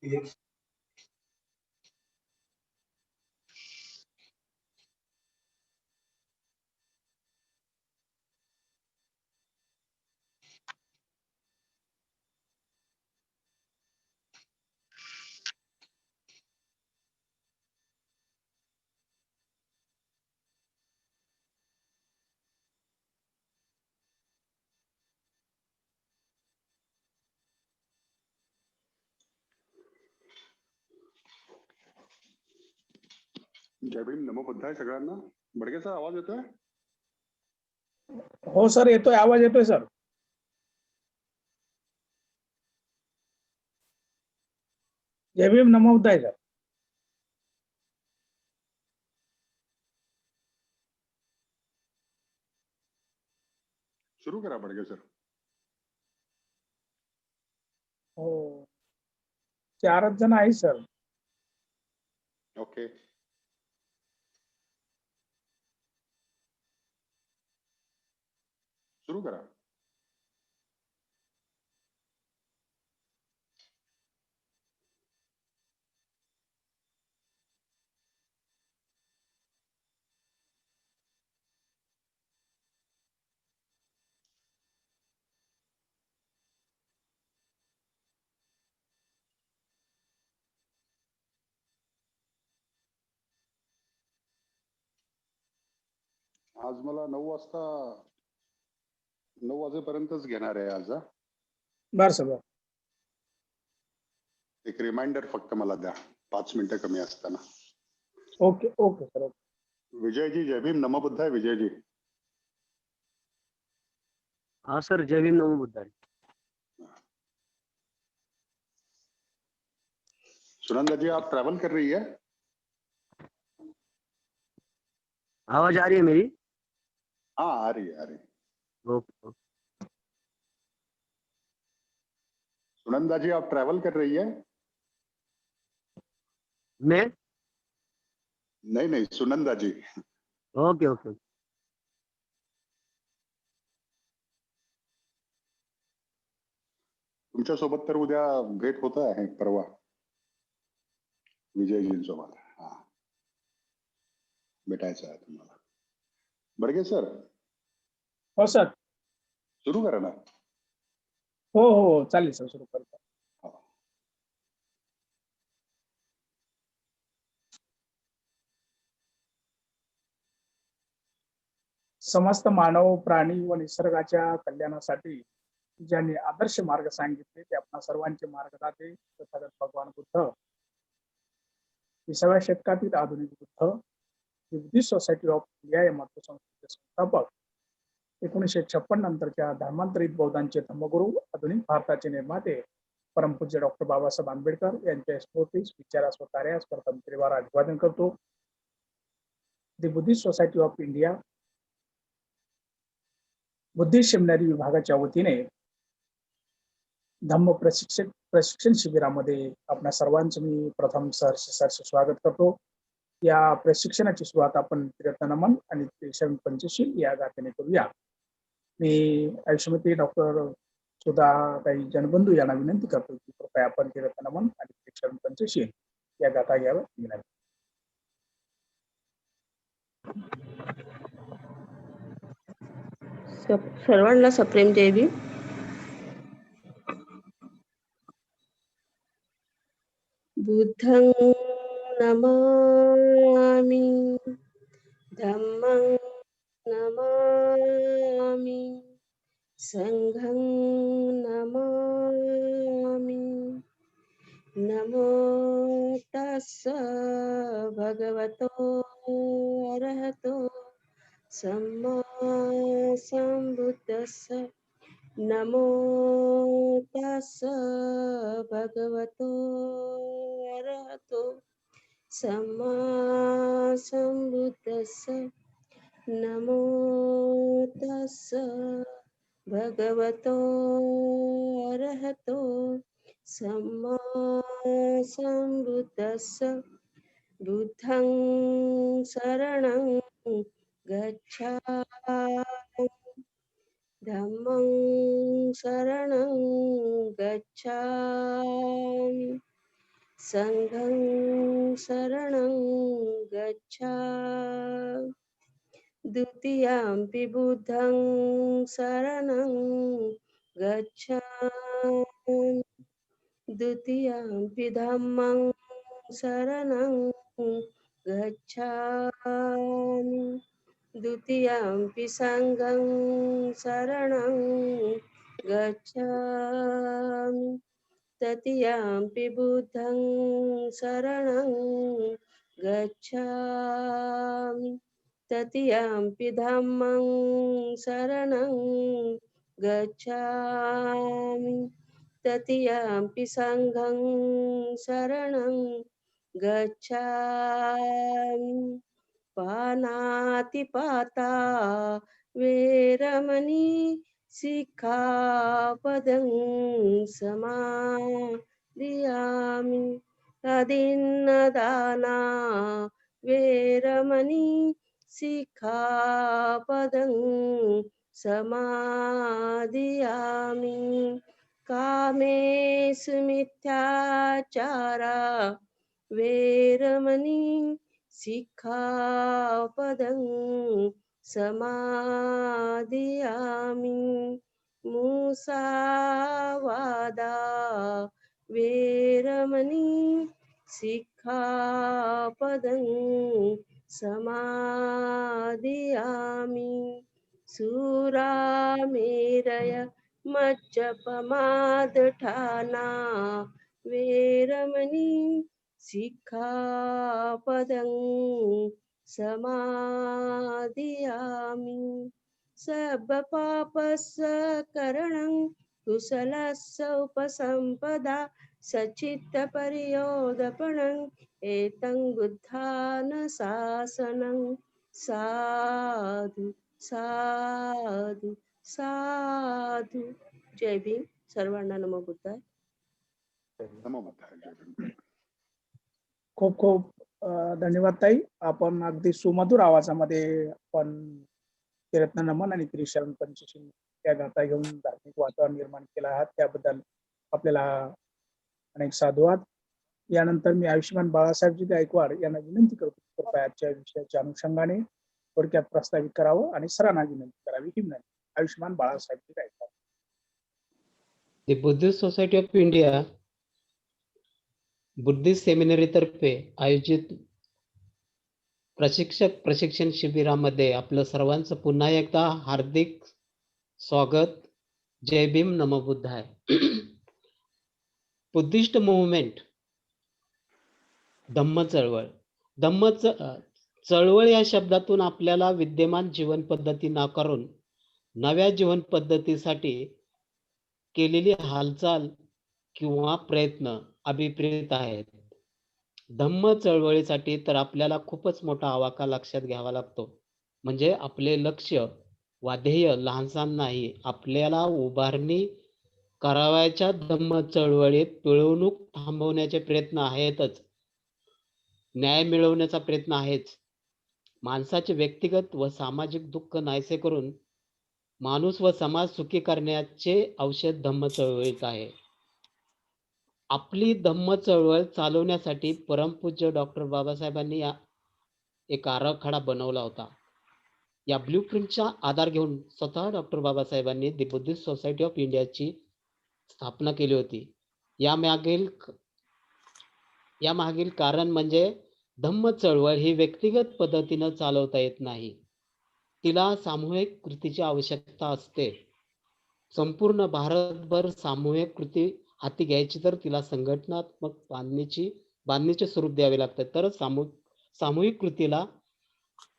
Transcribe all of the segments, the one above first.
जय भीम, नमो बुद्धाय सगळ्यांना. बडगे सर, आवाज येतोय? हो सर, येतोय, आवाज येतोय सर. जय भीम, नमो बुद्धाय सर. सुरू करा बडगे सर. हो, 4च जण आहे सर. ओके. सुरू करा. आज मला 9 वाजेपर्यंतच घेणार आहे आज. बर सर. एक रिमाइंडर फक्त मला द्या 5 मिनिटं कमी असताना. Okay okay sir. विजयजी, जय भीम, नमो बुद्धाय. विजयजी. हाँ सर, जय भीम, नमो बुद्धाय. सुनंदा जी, आप ट्रैवल कर रही है? आवाज आ रही है मेरी? हाँ, आ रही है, आ रही है. ओके. सुनंदा जी, आप ट्रैवल कर रही है? मैं? नहीं, सुनंदा जी. Okay okay. तुमच्या सोबत तर उद्या भेट होत आहे, परवा विजयजींसोबत. हा, भेटायचं आहे तुम्हाला. बडगे सर. हो सर. सुरू करा ना. हो हो, चालेल सर, सुरू करतो. समस्त मानव, प्राणी व निसर्गाच्या कल्याणासाठी ज्यांनी आदर्श मार्ग सांगितले ते आपणा सर्वांचे मार्गदाते तथागत भगवान बुद्ध, 20व्या शतकातील आधुनिक Buddha, Buddhist society of India या मातृसंस्थेचे संस्थापक, 1956 नंतरच्या धर्मांतरित बौद्धांचे धर्मगुरू, आधुनिक भारताचे निर्माते, परमपूज्य डॉक्टर बाबासाहेब आंबेडकर यांच्या स्फूर्तीस, विचारास व कार्यास प्रथम त्रिवार अभिवादन करतो. The Buddhist society of India Buddhist seminary विभागाच्या वतीने धम्म प्रशिक्षण शिबिरामध्ये आपल्या सर्वांचं मी प्रथम सहर्ष स्वागत करतो. या प्रशिक्षणाची सुरुवात आपण कीर्तनमन आणि त्रिशरण पंचशील या गाथेने करूया. मी आयुष्यमती डॉक्टर सुधाताई जनबंधू यांना विनंती करतो की कृपया आपण कीर्तनमन आणि त्रिशरण पंचशील या गाथा घ्याव्या. सर्वांना सप्रेम जय भीम. बुद्धं नमामि, धम्मं नमामि, संघं नमामि. नमो तस्स भगवतो अरहतो सम्मा संबुद्दस्स. नमो तस्स भगवतो अरहतो सम्मा संबुद्दस्स. नमो तस्स भगवतो अरहतो सम्मा संबुद्दस्स. बुद्धं शरणं गच्छामि, धम्मं शरणं गच्छामि, संघं शरणं गच्छामि द्वितीयंपि बुद्धं शरणं गच्छामि द्वितीयंपि धम्मं शरणं गच्छामि द्वितीयंपि संघं शरणं गच्छामि तृतीयंपि बुद्धं शरणं गच्छामि तृतीयंपि धम्मं शरणं गच्छामि तृतीयंपि संघं शरणं गच्छामि पानातिपाता वेरमणि सिक्खापदं समादियामि अदिन्नदाना वेरमणि सिक्खापदं समादियामि कामेषु मिथ्याचारा वेरमणि सिक्खापदं समादियामि मुसावादा वेरमणि सिक्खापदं समादियामि सुरामेरय मज्जपमादठाना वेरमणि सिक्खापदं समादियामि सर्वपापस्करणं कुशलस्य उपसम्पदा सच्चित्तपर्योदपणं एतं बुद्धानुशासनं साधु साधु साधु. जय भीम. सर्वांना नमो बुद्धाय. नमो बुद्धाय. जय भीम. खूप खूप धन्यवाद ताई. आपण अगदी सुमधुर आवाजामध्ये आपण त्रिरत्न नमन आणि त्रिशरण पंचशील या गाथा घेऊन धार्मिक वातावरण निर्माण केलं आहात, त्याबद्दल आपल्याला अनेक साधुवाद. यानंतर मी आयुष्यमान बाळासाहेबजी गायकवाड यांना विनंती करतो, कृपया आजच्या विषयाच्या अनुषंगाने थोडक्यात प्रस्तावित करावं आणि सरांना विनंती करावी ही विनंती. आयुष्यमान Balasahebji Gaikwad. The Buddhist society of India Buddhist Seminary तर्फे आयोजित प्रशिक्षण शिबिरामध्ये आपलं सर्वांचं पुन्हा एकदा हार्दिक स्वागत. जय भीम. नमो बुद्धाय. बुद्धिस्ट मूव्हमेंट, धम्म चळवळ या शब्दातून आपल्याला विद्यमान जीवन पद्धती नाकारून नव्या जीवन पद्धतीसाठी केलेली हालचाल किंवा प्रयत्न अभिप्रेत आहेत. धम्म चळवळीसाठी तर आपल्याला खूपच मोठा आवाका लक्षात घ्यावा लागतो. म्हणजे आपले लक्ष वा ध्येय लहानसहान नाही. आपल्याला उभारणी करावयाच्या धम्म चळवळीत पिळवणूक थांबवण्याचे प्रयत्न आहेतच, न्याय मिळवण्याचा प्रयत्न आहेच. माणसाचे व्यक्तिगत व सामाजिक दुःख नाहीसे करून माणूस व समाज सुखी करण्याचे औषध धम्म चळवळीत आहे. आपली धम्म चळवळ चालवण्यासाठी परमपूज्य डॉक्टर बाबासाहेबांनी एक आराखडा बनवला होता. या ब्ल्यूप्रिंटचा आधार घेऊन स्वतः डॉक्टर बाबासाहेबांनी द बुद्धिस्ट सोसायटी ऑफ इंडियाची स्थापना केली होती. यामागील कारण म्हणजे धम्म चळवळ ही व्यक्तिगत पद्धतीनं चालवता येत नाही. तिला सामूहिक कृतीची आवश्यकता असते. संपूर्ण भारतभर सामूहिक कृती हाती घ्यायची तर तिला संघटनात्मक बांधणीचे स्वरूप द्यावे लागते, तर सामूहिक कृतीला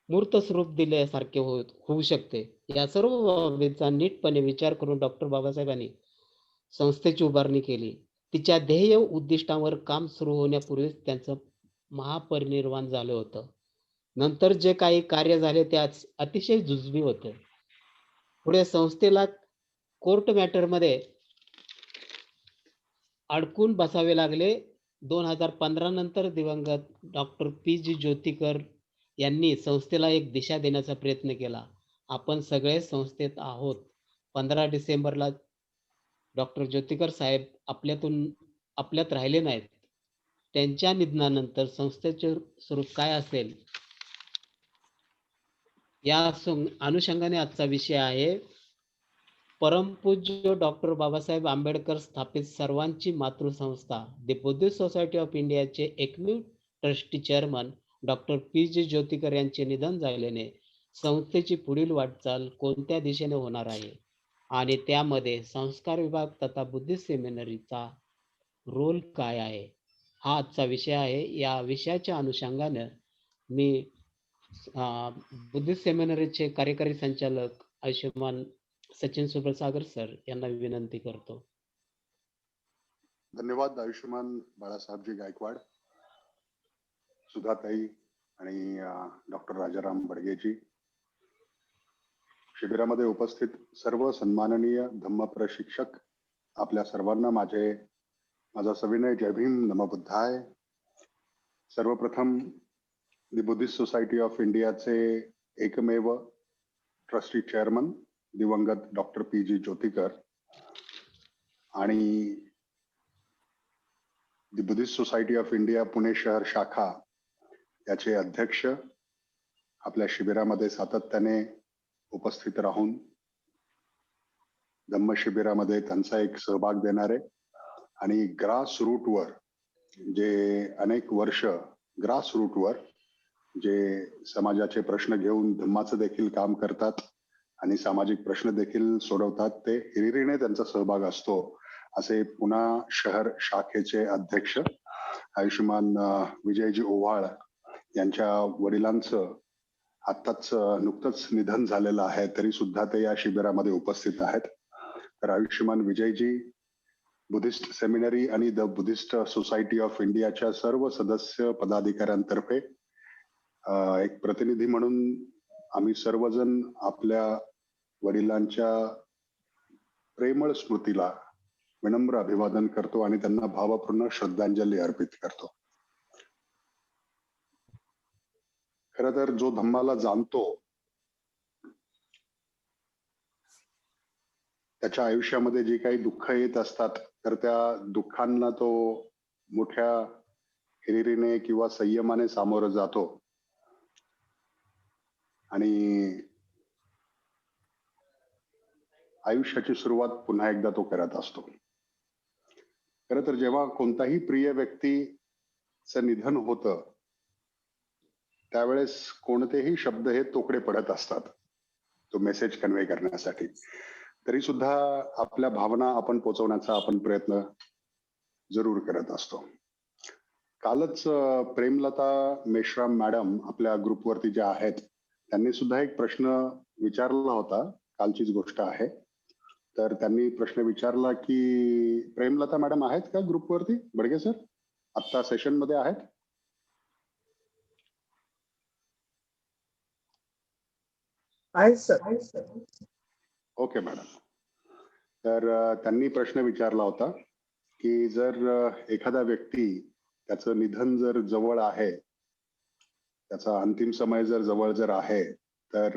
मूर्त स्वरूप दिल्यासारखे होऊ शकते. या सर्व बाबींचा नीटपणे विचार करून डॉक्टर बाबासाहेबांनी संस्थेची उभारणी केली. तिच्या ध्येय उद्दिष्टांवर काम सुरू होण्यापूर्वीच त्यांचं महापरिनिर्वाण झालं होतं. नंतर जे काही कार्य झाले ते अतिशय जुजबी होते. पुढे संस्थेला कोर्ट मॅटरमध्ये अडकून बसावे लागले. 2015 नंतर दिवंगत डॉक्टर पी.जी. ज्योतिकर यांनी संस्थेला एक दिशा देण्याचा प्रयत्न केला. आपण सगळे संस्थेत आहोत. 15 डिसेंबरला डॉक्टर ज्योतिकर साहेब आपल्यात राहिले नाहीत. त्यांच्या निधनानंतर संस्थेचे स्वरूप काय असेल या अनुषंगाने आजचा विषय आहे परमपूज्य डॉक्टर बाबासाहेब आंबेडकर स्थापित सर्वांची मातृसंस्था द बुद्धिस्ट सोसायटी ऑफ इंडियाचे एकमेव ट्रस्टी चेअरमन डॉक्टर पी.जी. ज्योतिकर यांचे निधन झाल्याने संस्थेची पुढील वाटचाल कोणत्या दिशेने होणार आहे आणि त्यामध्ये संस्कार विभाग तथा बुद्धिस्ट सेमिनरीचा रोल काय आहे हा आजचा विषय आहे. या विषयाच्या अनुषंगाने मी बुद्धिस्ट सेमिनरीचे कार्यकारी संचालक आयुष्यमान सचिन सुप्रसागर सर यांना विनंती करतो. धन्यवाद आयुष्यमान बाळासाहेबजी गायकवाड, सुधाताई आणि डॉक्टर राजाराम बडगेजी, शिबिरामध्ये उपस्थित सर्व सन्माननीय धम्म प्रशिक्षक, आपल्या सर्वांना माझा सविनय जय भीम नमो बुद्धाय. सर्वप्रथम द बुद्धिस्ट सोसायटी ऑफ इंडियाचे एकमेव ट्रस्टी चेअरमन दिवंगत डॉक्टर पी.जी. ज्योतिकर आणि the Buddhist society of India Pune शहर शाखा याचे अध्यक्ष आपल्या शिबिरामध्ये सातत्याने उपस्थित राहून धम्म शिबिरामध्ये त्यांचा एक सहभाग देणारे आणि ग्रास रूटवर जे अनेक वर्ष ग्रास रूटवर जे समाजाचे प्रश्न घेऊन धम्माचं देखील काम करतात आणि सामाजिक प्रश्न देखील सोडवतात, ते हिरिरीने त्यांचा सहभाग असतो असे पुणा शहर शाखेचे अध्यक्ष आयुष्यमान विजयजी ओव्हाळ यांच्या वडिलांचं आत्ताच नुकतंच निधन झालेलं आहे, तरी सुद्धा ते या शिबिरामध्ये उपस्थित आहेत. तर आयुष्यमान विजयजी बुद्धिस्ट सेमिनरी आणि द बुद्धिस्ट सोसायटी ऑफ इंडियाच्या सर्व सदस्य पदाधिकाऱ्यांतर्फे एक प्रतिनिधी म्हणून आम्ही सर्वजण आपल्या वडिलांच्या प्रेमळ स्मृतीला विनम्र अभिवादन करतो आणि त्यांना भावपूर्ण श्रद्धांजली अर्पित करतो. खरं तर जो धम्माला जाणतो त्याच्या आयुष्यामध्ये जी काही दुःख येत असतात, तर त्या दुःखांना तो मोठ्या हिरिरीने किंवा संयमाने सामोरं जातो आणि आयुष्याची सुरुवात पुन्हा एकदा तो करत असतो. खरं तर जेव्हा कोणताही प्रिय व्यक्तीचं निधन होतं त्यावेळेस कोणतेही शब्द हे तोकडे पडत असतात तो मेसेज कन्वे करण्यासाठी. तरी सुद्धा आपल्या भावना आपण पोचवण्याचा आपण प्रयत्न जरूर करत असतो. कालच प्रेमलता मेश्राम मॅडम आपल्या ग्रुपवरती ज्या आहेत त्यांनी सुद्धा एक प्रश्न विचारला होता, कालचीच गोष्ट आहे. तर त्यांनी प्रश्न विचारला की प्रेमलता मॅडम आहेत का ग्रुपवरती? बडगे सर आत्ता सेशन मध्ये आहेत? आहेत सर. Okay madam. तर त्यांनी प्रश्न विचारला होता की जर एखादा व्यक्ती त्याचं निधन जर जवळ आहे, त्याचा अंतिम समय जर आहे, तर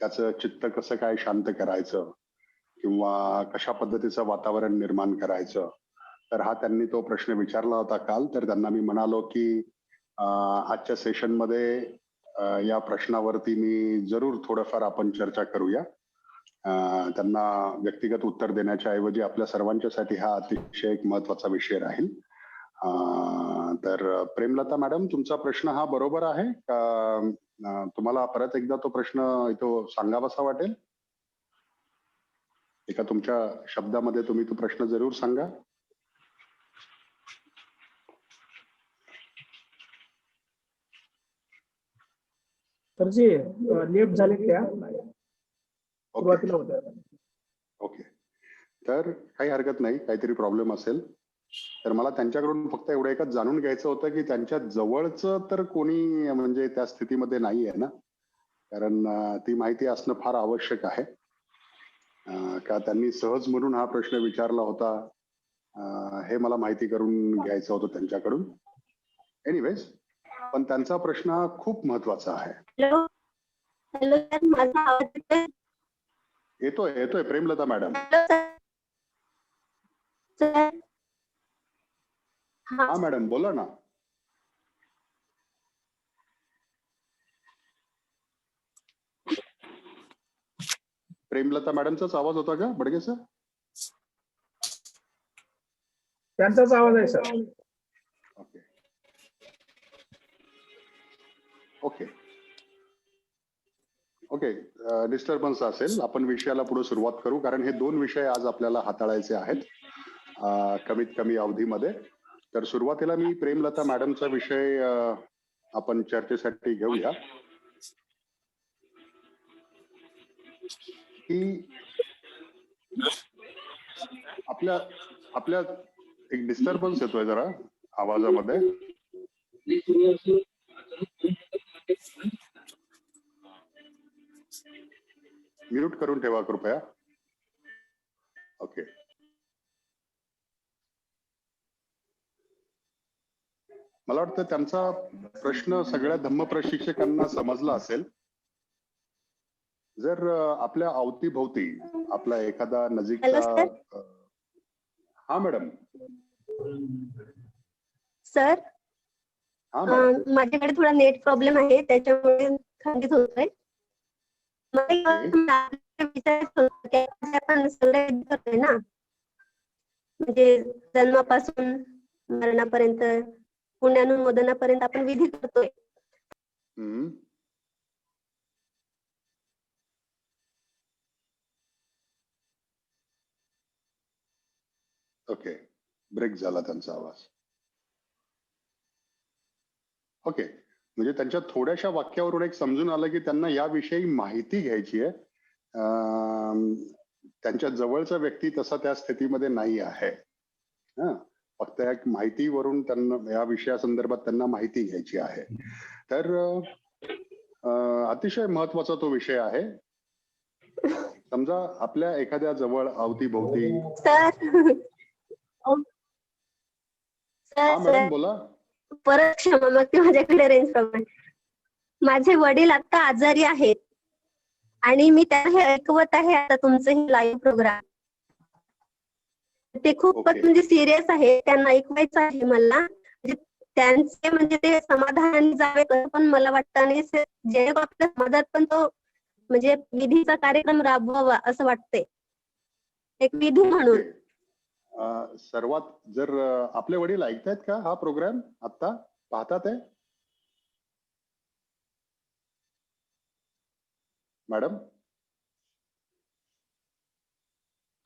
त्याचं चित्त कसं काय शांत करायचं किंवा कशा पद्धतीचं वातावरण निर्माण करायचं, तर हा त्यांनी तो प्रश्न विचारला होता काल. तर त्यांना मी म्हणालो की आजच्या सेशन मध्ये या प्रश्नावरती मी जरूर थोडंफार आपण चर्चा करूया. त्यांना व्यक्तिगत उत्तर देण्याच्या ऐवजी आपल्या सर्वांच्यासाठी हा अतिशय एक महत्वाचा विषय राहील. तर प्रेमलता मॅडम, तुमचा प्रश्न हा बरोबर आहे का? तुम्हाला परत एकदा तो प्रश्न इथं सांगावासा वाटेल? एका तुमच्या शब्दामध्ये तुम्ही तो प्रश्न जरूर सांगा. तर जे लेफ्ट झाले त्या सुरुवातीला होत्या. ओके. तर काही हरकत नाही, काहीतरी प्रॉब्लेम असेल तर मला त्यांच्याकडून फक्त एवढं एकच जाणून घ्यायचं होतं की त्यांच्या जवळचं तर कोणी म्हणजे त्या स्थितीमध्ये नाही आहे ना, कारण ती माहिती असणं फार आवश्यक आहे. का त्यांनी सहज म्हणून हा प्रश्न विचारला होता हे मला माहिती करून घ्यायचं होतं त्यांच्याकडून. एनिवेज, पण त्यांचा प्रश्न हा खूप महत्वाचा आहे. हॅलो हॅलो सर, माझा आवाज येतोय प्रेमलता मॅडम. सर हा हा मॅडम बोला ना. प्रेमलता मॅडमचाच आवाज होता का बडगे सर? त्यांचाच आवाज आहे sir. Okay okay okay. Disturbance असेल, आपण विषयाला पुढे सुरुवात करू, कारण हे दोन विषय आज आपल्याला हाताळायचे आहेत कमीत कमी अवधीमध्ये. तर सुरुवातीला मी प्रेमलता मॅडमचा विषय आपण चर्चेसाठी घेऊया की आपल्या आपल्या एक डिस्टर्बन्स येतोय जरा आवाजामध्ये. म्यूट करून ठेवा कृपया. ओके. मला वाटतं त्यांचा प्रश्न सगळ्या धम्म प्रशिक्षकांना समजला असेल. जर आपल्या अवतीभोवती आपला एखादा नजीकचा Hello, हा मॅडम. सर हा मॅडम. माझ्याकडे थोडा नेट प्रॉब्लेम आहे, त्याच्यामुळे खंडित होतोय. मला ओके. विचारायचं होतं की आपण सगळे करतोय ना, म्हणजे जन्मापासून मरणापर्यंत, पुण्यानुमोदनापर्यंत आपण विधी करतोय. हम्म. ओके. ब्रेक झाला त्यांचा आवाज. ओके. म्हणजे त्यांच्या थोड्याशा वाक्यावरून एक समजून आलं की त्यांना याविषयी माहिती घ्यायची आहे. त्यांच्या जवळचा व्यक्ती तसा त्या स्थितीमध्ये नाही आहे. फक्त एक माहितीवरून त्यांना या विषयासंदर्भात त्यांना माहिती घ्यायची आहे. तर अतिशय महत्वाचा तो विषय आहे. समजा आपल्या एखाद्या जवळ अवतीभोवती. सर हा मॅडम बोला. परत क्षमा मागते, माझ्याकडे रेंज प्रॉब्लेम. माझे वडील आता आजारी आहेत आणि मी त्याला हे ऐकवत आहे आता तुमचं हे लाईव्ह प्रोग्राम. ते खूपच ओके. म्हणजे सिरियस आहे, त्यांना ऐकवायचं आहे मला. म्हणजे त्यांचे म्हणजे ते समाधानाने जावे पण मला वाटतं, आणि जे आपल्या समाजात पण तो म्हणजे विधीचा कार्यक्रम राबवावा असं वाटतंय, एक विधी म्हणून. ओके. सर्वात जर आपले वडील ऐकतायत का हा प्रोग्राम आता पाहतात आहे मॅडम?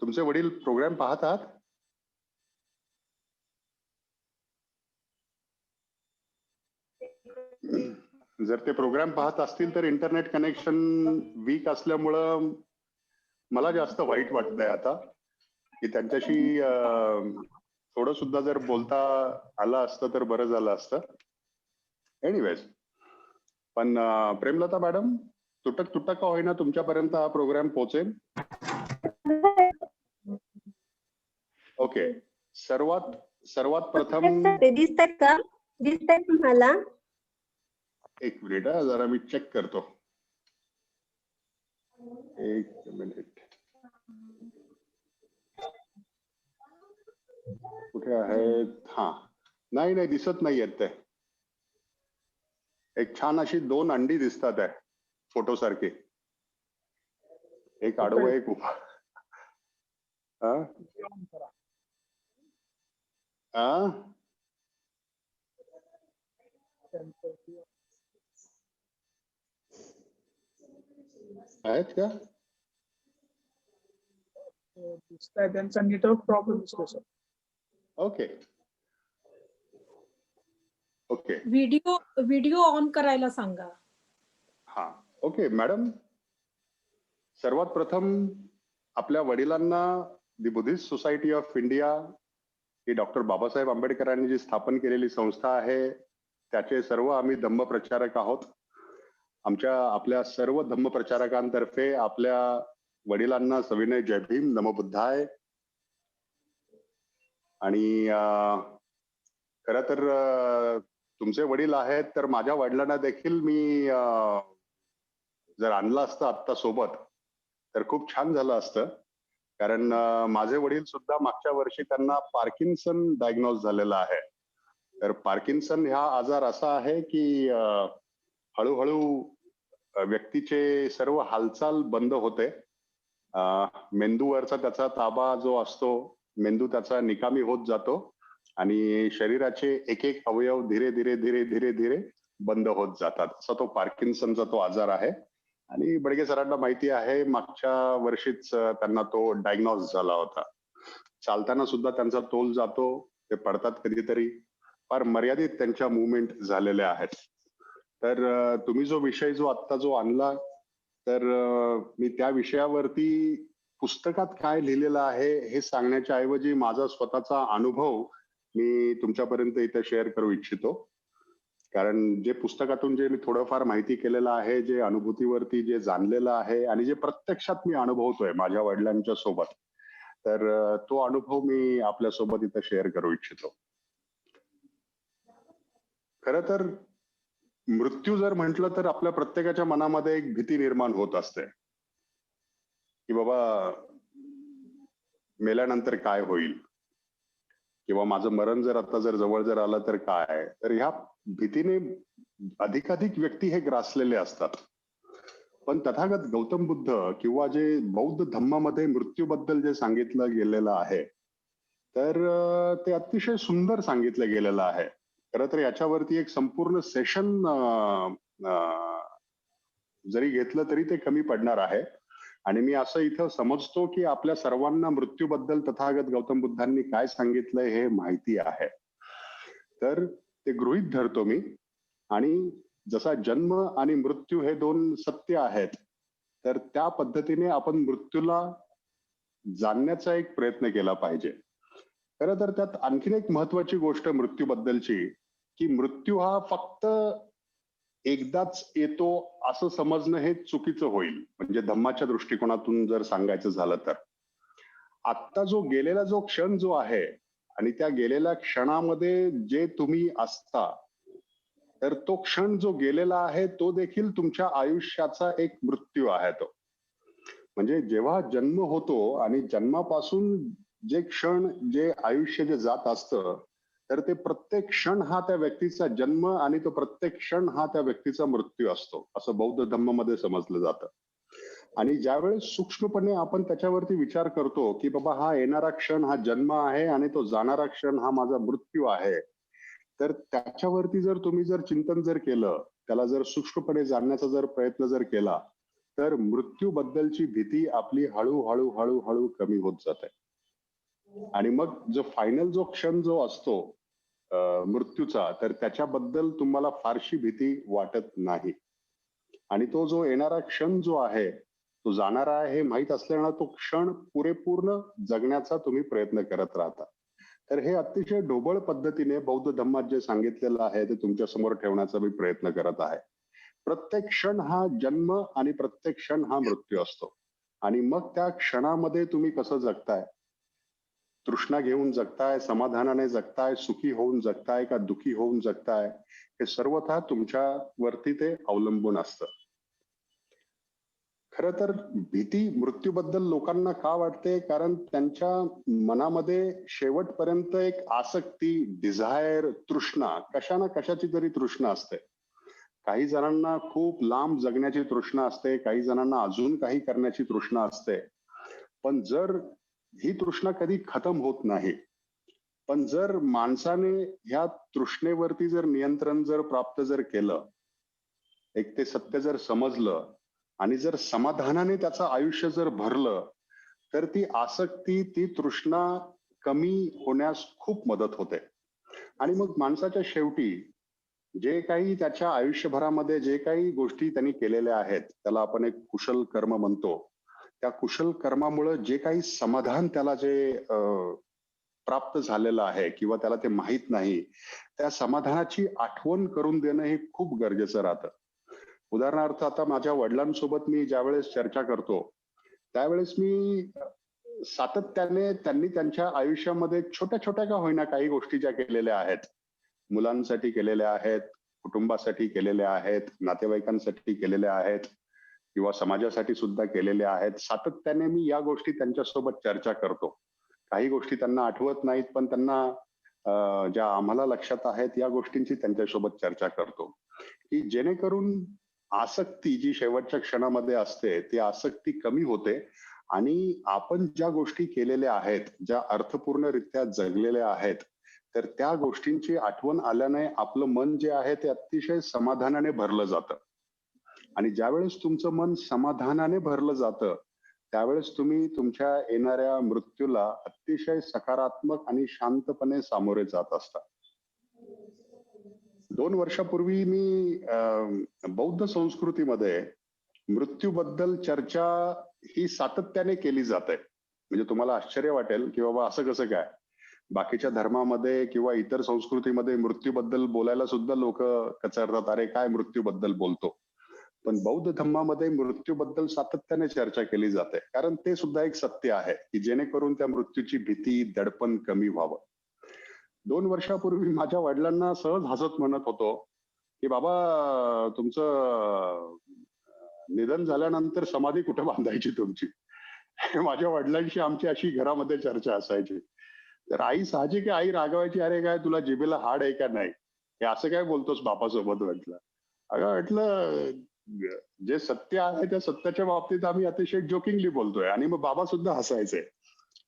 तुमचे वडील प्रोग्राम पाहतात? जर ते प्रोग्राम पाहत असतील तर इंटरनेट कनेक्शन वीक असल्यामुळं मला जास्त वाईट वाटतंय आता की त्यांच्याशी थोडं सुद्धा जर बोलता आलं असतं तर बरं झालं असतं. एनिवेज, पण प्रेमलता मॅडम, तुटक तुटक का होईना तुमच्यापर्यंत हा प्रोग्राम पोहोचेल. ओके. सर्वात प्रथम दिसतात का? दिसतात तुम्हाला? एक मिनिट, जरा मी चेक करतो. एक मिनिट. कुठे आहेत? हा, नाही दिसत नाही येत ते. एक छान अशी दोन अंडी दिसतात आहे फोटो सारखी, एक आडवं एक उभा. आहेत का? दिसतंय, त्यांचा नेटवर्क प्रॉब्लेम दिसतो sir. Okay okay. Video on करायला सांगा. हा ओके मॅडम. सर्वात प्रथम आपल्या वडिलांना दी Buddhist society of India he doctor Babasaheb आंबेडकरांनी जी स्थापन केलेली संस्था आहे, त्याचे सर्व आम्ही धम्म प्रचारक आहोत. आपल्या सर्व धम्म प्रचारकांतर्फे आपल्या वडिलांना सविनय जय भीम, नमो बुद्धाय. आणि खरं तर तुमचे वडील आहेत तर माझ्या वडिलांना देखील मी जर आणलं असतं आत्ता सोबत तर खूप छान झालं असतं. कारण माझे वडील सुद्धा मागच्या वर्षी त्यांना पार्किन्सन डायग्नोज झालेला आहे. तर पार्किन्सन हा आजार असा आहे की हळूहळू व्यक्तीचे सर्व हालचाल बंद होते. मेंदूवरचा त्याचा ताबा जो असतो, मेंदू त्याचा निकामी होत जातो आणि शरीराचे एक एक अवयव धीरे धीरे धीरे धीरे धीरे बंद होत जातात. असा तो पार्किन्सनचा तो आजार आहे. आणि बडगे सरांना माहिती आहे, मागच्या वर्षीच त्यांना तो डायग्नोज झाला होता. चालताना सुद्धा त्यांचा तोल जातो, ते पडतात कधीतरी, फार मर्यादित त्यांच्या मुवमेंट झालेल्या आहेत. तर तुम्ही जो विषय जो आत्ता जो आणला, तर मी त्या विषयावरती पुस्तकात काय लिहिलेलं आहे हे सांगण्याच्या ऐवजी माझा स्वतःचा अनुभव मी तुमच्यापर्यंत इथे शेअर करू इच्छितो. कारण जे पुस्तकातून जे मी थोडंफार माहिती केलेलं आहे, जे अनुभूतीवरती जे जाणलेलं आहे आणि जे प्रत्यक्षात मी अनुभवतोय माझ्या वडिलांच्या सोबत, तर तो अनुभव मी आपल्यासोबत इथे शेअर करू इच्छितो. खरं तर मृत्यू जर म्हटलं तर आपल्या प्रत्येकाच्या मनामध्ये एक भीती निर्माण होत असते की बाबा मेल्यानंतर काय होईल, किंवा माझं मरण जर आता जर जवळ जर आलं तर काय. तर ह्या भीतीने अधिकाधिक व्यक्ती हे ग्रासलेले असतात. पण तथागत गौतम बुद्ध किंवा जे बौद्ध धम्मामध्ये मृत्यूबद्दल जे सांगितलं गेलेलं आहे, तर ते अतिशय सुंदर सांगितलं गेलेलं आहे. खरं तर याच्यावरती एक संपूर्ण सेशन जरी घेतलं तरी ते कमी पडणार आहे. आणि मी असं इथं समजतो की आपल्या सर्वांना मृत्यूबद्दल तथागत गौतम बुद्धांनी काय सांगितलंय हे माहिती आहे. तर ते गृहीत धरतो मी. आणि जसा जन्म आणि मृत्यू हे दोन सत्य आहेत, तर त्या पद्धतीने आपण मृत्यूला जाणण्याचा एक प्रयत्न केला पाहिजे. खरं तर त्यात आणखीन एक महत्वाची गोष्ट मृत्यूबद्दलची, की मृत्यू हा फक्त एकदाच येतो असं समजणं हे चुकीचं होईल. म्हणजे धम्माच्या दृष्टिकोनातून जर सांगायचं झालं तर आत्ता जो गेलेला जो क्षण जो आहे आणि त्या गेलेल्या क्षणामध्ये जे तुम्ही असता, तर तो क्षण जो गेलेला आहे तो देखील तुमच्या आयुष्याचा एक मृत्यू आहे. तो म्हणजे जेव्हा जन्म होतो आणि जन्मापासून जे क्षण जे आयुष्य जे जात असतं, तर ते प्रत्येक क्षण हा त्या व्यक्तीचा जन्म आणि तो प्रत्येक क्षण हा त्या व्यक्तीचा मृत्यू असतो, असं बौद्ध धम्मामध्ये समजलं जातं. आणि ज्यावेळेस सूक्ष्मपणे आपण त्याच्यावरती विचार करतो की बाबा हा येणारा क्षण हा जन्म आहे आणि तो जाणारा क्षण हा माझा मृत्यू आहे, तर त्याच्यावरती जर तुम्ही जर चिंतन जर केलं, त्याला जर सूक्ष्मपणे जाणण्याचा जर प्रयत्न जर केला, तर मृत्यूबद्दलची भीती आपली हळूहळू हळूहळू कमी होत जाते. आणि मग जो फायनल जो क्षण जो असतो मृत्यूचा, तर त्याच्याबद्दल तुम्हाला फारशी भीती वाटत नाही. आणि तो जो येणारा क्षण जो आहे, तो जाणारा आहे हे माहीत असल्यानं तो क्षण पुरेपूर्ण जगण्याचा तुम्ही प्रयत्न करत राहता. तर हे अतिशय ढोबळ पद्धतीने बौद्ध धम्मात जे सांगितलेलं आहे ते तुमच्या समोर ठेवण्याचा मी प्रयत्न करत आहे. प्रत्येक क्षण हा जन्म आणि प्रत्येक क्षण हा मृत्यू असतो. आणि मग त्या क्षणामध्ये तुम्ही कसं जगताय, तृष्णा घेऊन जगताय, समाधानाने जगताय, सुखी होऊन जगताय का दुखी होऊन जगताय, हे सर्वथा तुमच्यावरती ते अवलंबून असतं. खरं तर भीती मृत्यूबद्दल लोकांना का वाटते, कारण त्यांच्या मनामध्ये शेवटपर्यंत एक आसक्ती, डिझायर, तृष्णा, कशा ना कशाची तरी तृष्णा असते. काही जणांना खूप लांब जगण्याची तृष्णा असते, काही जणांना अजून काही करण्याची तृष्णा असते. पण जर ही तृष्णा कधी खतम होत नाही. पण जर माणसाने ह्या तृष्णेवरती जर नियंत्रण जर प्राप्त जर केलं, एक ते सत्य जर समजलं आणि जर समाधानाने त्याचं आयुष्य जर भरलं, तर ती आसक्ती, ती तृष्णा कमी होण्यास खूप मदत होते. आणि मग माणसाच्या शेवटी जे काही त्याच्या आयुष्यभरामध्ये जे काही गोष्टी त्यांनी केलेल्या आहेत, त्याला आपण एक कुशल कर्म म्हणतो. त्या कुशल कर्मामुळे जे काही समाधान त्याला जे प्राप्त झालेलं आहे किंवा त्याला ते माहित नाही, त्या समाधानाची आठवण करून देणं हे खूप गरजेचं राहतं. उदाहरणार्थ आता माझ्या वडिलांसोबत मी ज्यावेळेस चर्चा करतो, त्यावेळेस मी सातत्याने त्यांनी त्यांच्या आयुष्यामध्ये छोट्या छोट्या का होईना काही गोष्टी ज्या केलेल्या आहेत, मुलांसाठी केलेल्या आहेत, कुटुंबासाठी केलेल्या आहेत, नातेवाईकांसाठी केलेल्या आहेत किंवा समाजासाठी सुद्धा केलेल्या आहेत. सातत्याने मी या गोष्टी त्यांच्यासोबत चर्चा करतो. काही गोष्टी त्यांना आठवत नाहीत, पण त्यांना ज्या आम्हाला लक्षात आहेत या गोष्टींची त्यांच्यासोबत चर्चा करतो, की जेणेकरून आसक्ती जी शेवटच्या क्षणामध्ये असते ती आसक्ती कमी होते आणि आपण ज्या गोष्टी केलेल्या आहेत, ज्या अर्थपूर्णरित्या जगलेल्या आहेत, तर त्या गोष्टींची आठवण आल्याने आपलं मन जे आहे ते अतिशय समाधानाने भरलं जातं. आणि ज्यावेळेस तुमचं मन समाधानाने भरलं जातं, त्यावेळेस तुम्ही तुमच्या येणाऱ्या मृत्यूला अतिशय सकारात्मक आणि शांतपणे सामोरे जात असता. 2 वर्षापूर्वी मी बौद्ध संस्कृतीमध्ये मृत्यूबद्दल चर्चा ही सातत्याने केली जाते. म्हणजे तुम्हाला आश्चर्य वाटेल की बाबा असं कसं काय? बाकीच्या धर्मामध्ये किंवा इतर संस्कृतीमध्ये मृत्यूबद्दल बोलायला सुद्धा लोक कचरतात, अरे काय मृत्यूबद्दल बोलतो. पण बौद्ध धर्मामध्ये मृत्यूबद्दल सातत्याने चर्चा केली जाते, कारण ते सुद्धा एक सत्य आहे की जेणेकरून त्या मृत्यूची भीती, दडपण कमी व्हावं. 2 वर्षापूर्वी माझ्या वडिलांना सहज हसत म्हणत होतो की बाबा तुमचं निधन झाल्यानंतर समाधी कुठे बांधायची तुमची? माझ्या वडिलांशी आमची अशी घरामध्ये चर्चा असायची. तर आई साहजिक आहे, आई रागवायची, अरे काय तुला जिभेला हाड आहे का नाही? हे असं काय बोलतोस बापासोबत? म्हटलं अगं, म्हटलं जे सत्य आहे त्या सत्याच्या बाबतीत आम्ही अतिशय जोकिंगली बोलतोय. आणि मग बाबा सुद्धा हसायचे,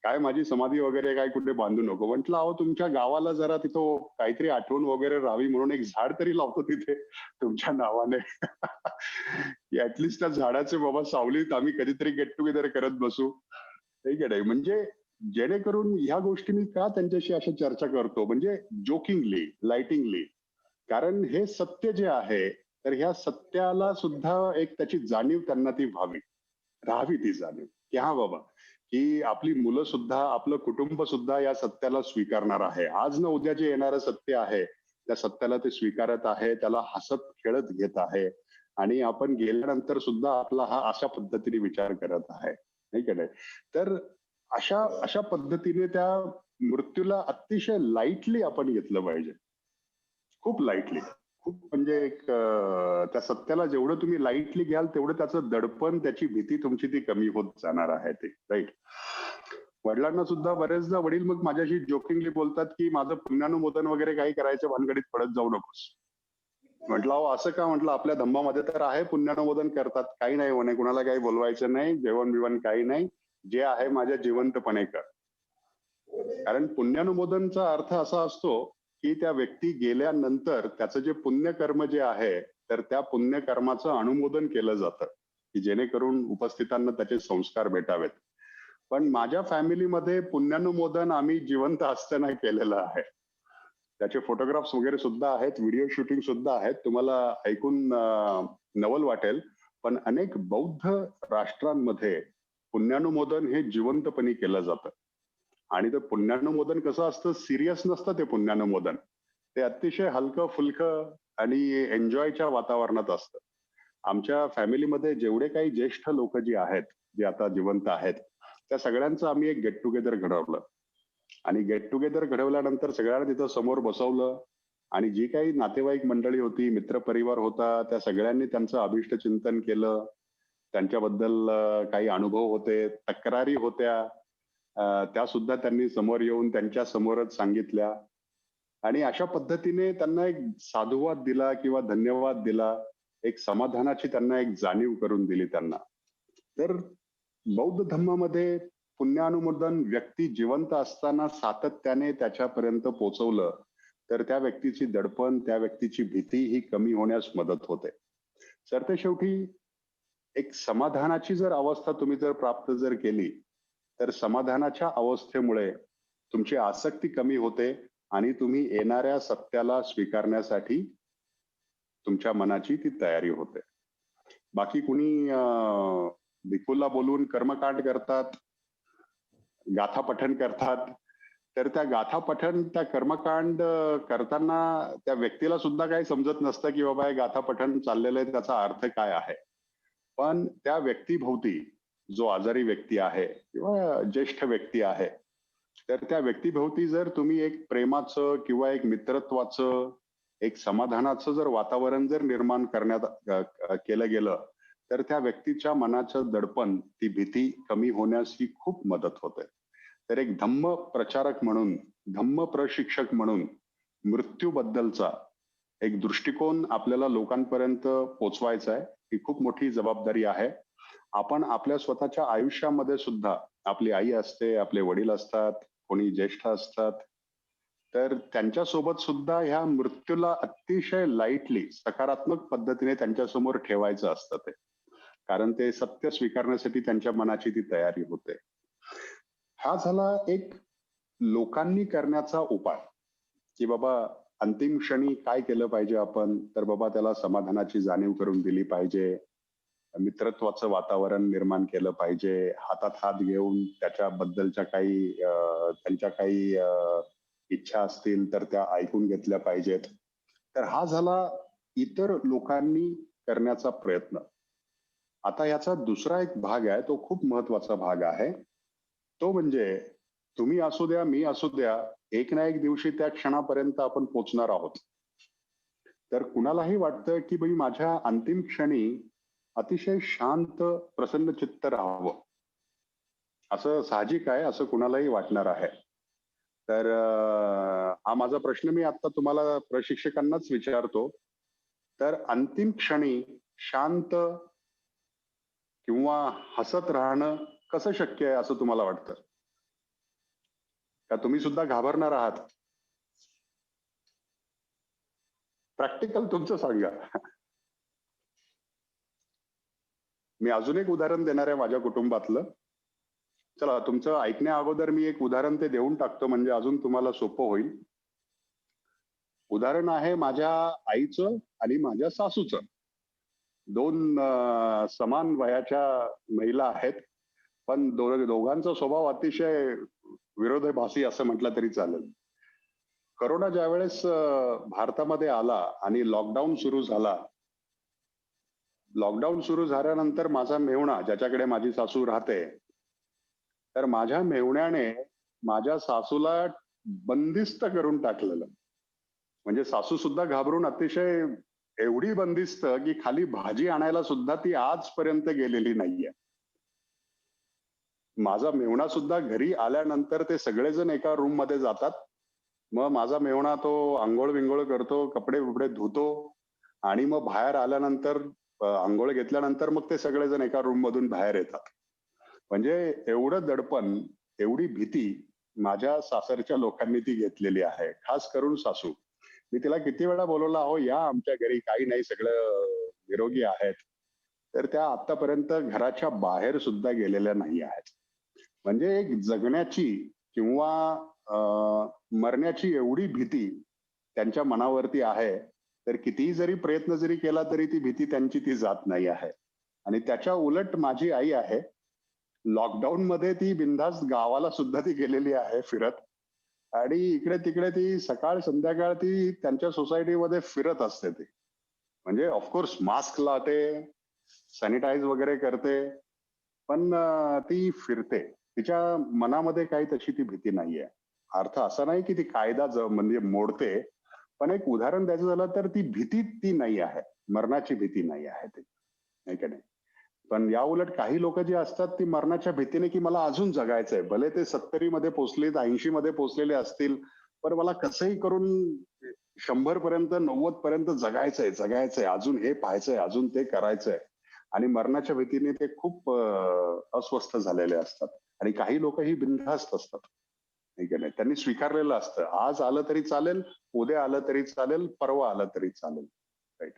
काय माझी समाधी वगैरे काय कुठे बांधू नको. म्हटलं अहो, तुमच्या गावाला जरा तिथं काहीतरी आठवण वगैरे राहावी म्हणून एक झाड तरी लावतो तिथे तुमच्या नावाने. ऍटलिस्ट त्या झाडाचे बाबा सावलीत आम्ही कधीतरी गेट टुगेदर करत बसू, ठीक आहे. म्हणजे जेणेकरून ह्या गोष्टी मी का त्यांच्याशी अशा चर्चा करतो, म्हणजे जोकिंगली, लाइटिंगली, कारण हे सत्य जे आहे, तर ह्या सत्याला सुद्धा एक त्याची जाणीव त्यांना ती राहावी ती जाणीव, की हा बाबा, की आपली मुलं सुद्धा, आपलं कुटुंब सुद्धा या सत्याला स्वीकारणार आहे. आज न उद्या जे येणारं सत्य आहे त्या सत्याला ते स्वीकारत आहे, त्याला हसत खेळत घेत आहे आणि आपण गेल्यानंतर सुद्धा आपला हा अशा पद्धतीने विचार करत आहे, नाही का नाही? तर अशा पद्धतीने त्या मृत्यूला अतिशय लाईटली आपण घेतलं पाहिजे, खूप लाईटली. खूप म्हणजे एक त्या सत्याला जेवढं तुम्ही लाईटली घ्याल तेवढं त्याचं दडपण, त्याची भीती तुमची ती कमी होत जाणार आहे ते, राईट. वडिलांना सुद्धा बरेचदा वडील मग माझ्याशी जोकिंगली बोलतात की माझं पुण्यानुमोदन वगैरे काही करायचं भानगडीत पडत जाऊ नकोस. म्हटलं अहो असं का? म्हटलं आपल्या धम्मामध्ये तर आहे पुण्यानुमोदन करतात, काही नाही म्हणे, कुणाला काही बोलवायचं नाही, जेवण बिवण काही नाही, जे आहे माझ्या जिवंतपणे कर. कारण पुण्यानुमोदनचा अर्थ असा असतो की त्या व्यक्ती गेल्यानंतर त्याचं जे पुण्यकर्म जे आहे, तर त्या पुण्यकर्माचं अनुमोदन केलं जातं की जेणेकरून उपस्थितांना त्याचे संस्कार भेटावेत. पण माझ्या फॅमिलीमध्ये पुण्यानुमोदन आम्ही जिवंत असताना केलेलं आहे. त्याचे फोटोग्राफ्स वगैरे सुद्धा आहेत, व्हिडिओ शूटिंग सुद्धा आहेत. तुम्हाला ऐकून नवल वाटेल, पण अनेक बौद्ध राष्ट्रांमध्ये पुण्यानुमोदन हे जिवंतपणी केलं जातं. आणि ते पुण्यानुमोदन कसं असतं, सिरियस नसतं ते पुण्यानुमोदन, ते अतिशय हलकं फुलकं आणि एन्जॉयच्या वातावरणात असतं. आमच्या फॅमिलीमध्ये जेवढे काही ज्येष्ठ लोक जी आहेत, जे आता जिवंत आहेत, त्या सगळ्यांचं आम्ही एक गेट टुगेदर घडवलं. आणि गेट टुगेदर घडवल्यानंतर सगळ्यांना तिथं समोर बसवलं आणि जी काही नातेवाईक मंडळी होती, मित्रपरिवार होता, त्या सगळ्यांनी त्यांचं अभिष्ट चिंतन केलं. त्यांच्याबद्दल काही अनुभव होते, तक्रारी होत्या, त्या सुद्धा त्यांनी समोर येऊन त्यांच्या समोरच सांगितल्या. आणि अशा पद्धतीने त्यांना एक साधुवाद दिला किंवा धन्यवाद दिला, एक समाधानाची त्यांना एक जाणीव करून दिली त्यांना. तर बौद्ध धर्मामध्ये पुण्यानुमोदन व्यक्ती जिवंत असताना सातत्याने त्याच्यापर्यंत पोहोचवलं तर त्या व्यक्तीची दडपण, त्या व्यक्तीची भीती ही कमी होण्यास मदत होते. सरते शेवटी एक समाधानाची जर अवस्था तुम्ही जर प्राप्त जर केली, तर समाधानाच्या अवस्थेमुळे तुमची आसक्ती कमी होते आणि तुम्ही येणाऱ्या सत्याला स्वीकारण्यासाठी तुमच्या मनाची ती तयारी होते. बाकी कुणी भिक्खूला बोलून कर्मकांड करतात, गाथा पठण करतात, तर त्या गाथा पठण, त्या कर्मकांड करताना त्या व्यक्तीला सुद्धा काही समजत नसतं की बाबा हे गाथा पठण चाललेलं आहे, त्याचा अर्थ काय आहे. पण त्या व्यक्तीभोवती जो आजारी व्यक्ती आहे किंवा ज्येष्ठ व्यक्ती आहे, तर त्या व्यक्तीभोवती जर तुम्ही एक प्रेमाचं किंवा एक मित्रत्वाचं, एक समाधानाचं जर वातावरण जर निर्माण करण्यात केलं गेलं, तर त्या व्यक्तीच्या मनाचं दडपण, ती भीती कमी होण्यास ही खूप मदत होते. तर एक धम्म प्रचारक म्हणून, धम्म प्रशिक्षक म्हणून मृत्यूबद्दलचा एक दृष्टिकोन आपल्याला लोकांपर्यंत पोचवायचा आहे. ही खूप मोठी जबाबदारी आहे. आपण आपल्या स्वतःच्या आयुष्यामध्ये सुद्धा, आपली आई असते, आपले वडील असतात, कोणी ज्येष्ठ असतात, तर त्यांच्यासोबत सुद्धा ह्या मृत्यूला अतिशय लाईटली, सकारात्मक पद्धतीने त्यांच्यासमोर ठेवायचं असतं ते. कारण ते सत्य स्वीकारण्यासाठी त्यांच्या मनाची ती तयारी होते. हा झाला एक लोकांनी करण्याचा उपाय, की बाबा अंतिम क्षणी काय केलं पाहिजे आपण, तर बाबा त्याला समाधानाची जाणीव करून दिली पाहिजे, मित्रत्वाचं वातावरण निर्माण केलं पाहिजे, हातात हात घेऊन त्याच्याबद्दलच्या काही त्यांच्या काही इच्छा असतील तर त्या ऐकून घेतल्या पाहिजेत. तर हा झाला इतर लोकांनी करण्याचा प्रयत्न. आता याचा दुसरा एक भाग आहे, तो खूप महत्वाचा भाग आहे. तो म्हणजे तुम्ही असू द्या, मी असू द्या, एक ना एक दिवशी त्या क्षणापर्यंत आपण पोचणार आहोत. तर कुणालाही वाटतं की बाई माझ्या अंतिम क्षणी अतिशय शांत, प्रसन्न चित्त राहावं, असं साहजिक आहे, असं कुणालाही वाटणार आहे. तर हा माझा प्रश्न मी आता तुम्हाला प्रशिक्षकांनाच विचारतो. तर अंतिम क्षणी शांत किंवा हसत राहणं कसं शक्य आहे असं तुम्हाला वाटतं? का तुम्ही सुद्धा घाबरणार आहात? प्रॅक्टिकल तुमचं सांगा. मी अजून एक उदाहरण देणार आहे माझ्या कुटुंबातलं. चला, तुमचं ऐकण्या अगोदर मी एक उदाहरण ते देऊन टाकतो, म्हणजे अजून तुम्हाला सोपं होईल. उदाहरण आहे माझ्या आईचं आणि माझ्या सासूचं. दोन समान वयाच्या महिला आहेत, पण दोघांचा स्वभाव अतिशय विरोधाभासी असं म्हटलं तरी चालेल. करोना ज्यावेळेस भारतामध्ये आला आणि लॉकडाऊन सुरू झाला, लॉकडाऊन सुरू झाल्यानंतर माझा मेहुणा, ज्याच्याकडे माझी सासू राहते, तर माझ्या मेहुण्याने माझ्या सासूला बंदिस्त करून टाकलेलं. म्हणजे सासू सुद्धा घाबरून अतिशय एवढी बंदिस्त की खाली भाजी आणायला सुद्धा ती आजपर्यंत गेलेली नाहीये. माझा मेहुणा सुद्धा घरी आल्यानंतर ते सगळेजण एका रूम मध्ये जातात. मग माझा मेहुणा तो आंघोळ विंघोळ करतो, कपडे बिपडे धुतो आणि मग बाहेर आल्यानंतर आंघोळ घेतल्यानंतर मग ते सगळेजण एका रूम मधून बाहेर येतात. म्हणजे एवढं दडपण, एवढी भीती माझ्या सासरच्या लोकांनी ती घेतलेली आहे, खास करून सासू. मी तिला किती वेळा बोलवलं, अहो या आमच्या घरी, काही नाही, सगळं निरोगी आहेत. तर त्या आतापर्यंत घराच्या बाहेर सुद्धा गेलेल्या नाही आहेत. म्हणजे एक जगण्याची किंवा मरण्याची एवढी भीती त्यांच्या मनावरती आहे, तर कितीही जरी प्रयत्न जरी केला तरी ती भीती त्यांची ती जात नाही आहे. आणि त्याच्या उलट माझी आई आहे, लॉकडाऊन मध्ये ती बिनधास्त गावाला सुद्धा ती गेलेली आहे फिरत, आणि इकडे तिकडे ती सकाळ संध्याकाळ ती त्यांच्या सोसायटीमध्ये फिरत असते. ती म्हणजे ऑफकोर्स मास्क लावते, सॅनिटाईज वगैरे करते, पण ती फिरते. तिच्या मनामध्ये काही तशी ती भीती नाहीये. अर्थ असा नाही की ती कायदा म्हणजे मोडते, पण एक उदाहरण द्यायचं झालं तर ती भीती ती नाही आहे, मरणाची भीती नाही आहे ती, नाही का नाही. पण या उलट काही लोक जी असतात ती मरणाच्या भीतीने की मला अजून जगायचंय, भले ते 70 मध्ये पोहोचले, 80 मध्ये पोहोचलेले असतील, पण मला कसंही करून 100 पर्यंत, 90 पर्यंत जगायचंय, अजून हे पाहायचंय, अजून ते करायचंय. आणि मरणाच्या भीतीने ते खूप अस्वस्थ झालेले असतात. आणि काही लोक ही बिनधास्त असतात, नाही का नाही. त्यांनी स्वीकारलेलं असतं, आज आलं तरी चालेल, उद्या आलं तरी चालेल, परवा आलं तरी चालेल. राईट.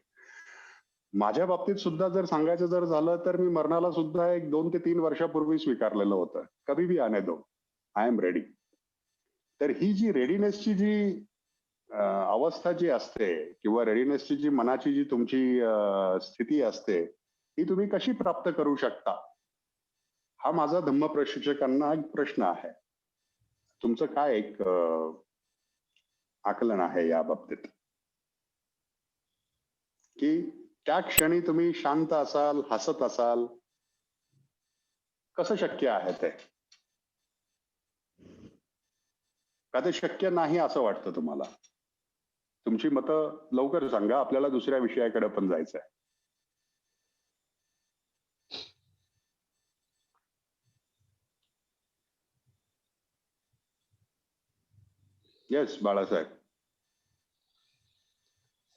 माझ्या बाबतीत सुद्धा जर सांगायचं जर झालं तर मी मरणाला सुद्धा एक 2 ते 3 वर्षापूर्वी स्वीकारलेलं होतं. कभी भी आने दो, आय एम रेडी. तर ही जी रेडीनेसची जी अवस्था जी असते, किंवा रेडीनेसची जी मनाची जी तुमची स्थिती असते, ती तुम्ही कशी प्राप्त करू शकता, हा माझा धम्म प्रशिक्षकांना एक प्रश्न आहे. तुमचं काय एक आकलन आहे या बाबतीत, की त्या क्षणी तुम्ही शांत असाल, हसत असाल, कसं शक्य आहे ते? का ते शक्य नाही असं वाटतं तुम्हाला? तुमची मतं लवकर सांगा, आपल्याला दुसऱ्या विषयाकडे पण जायचंय. येस बाळासाहेब.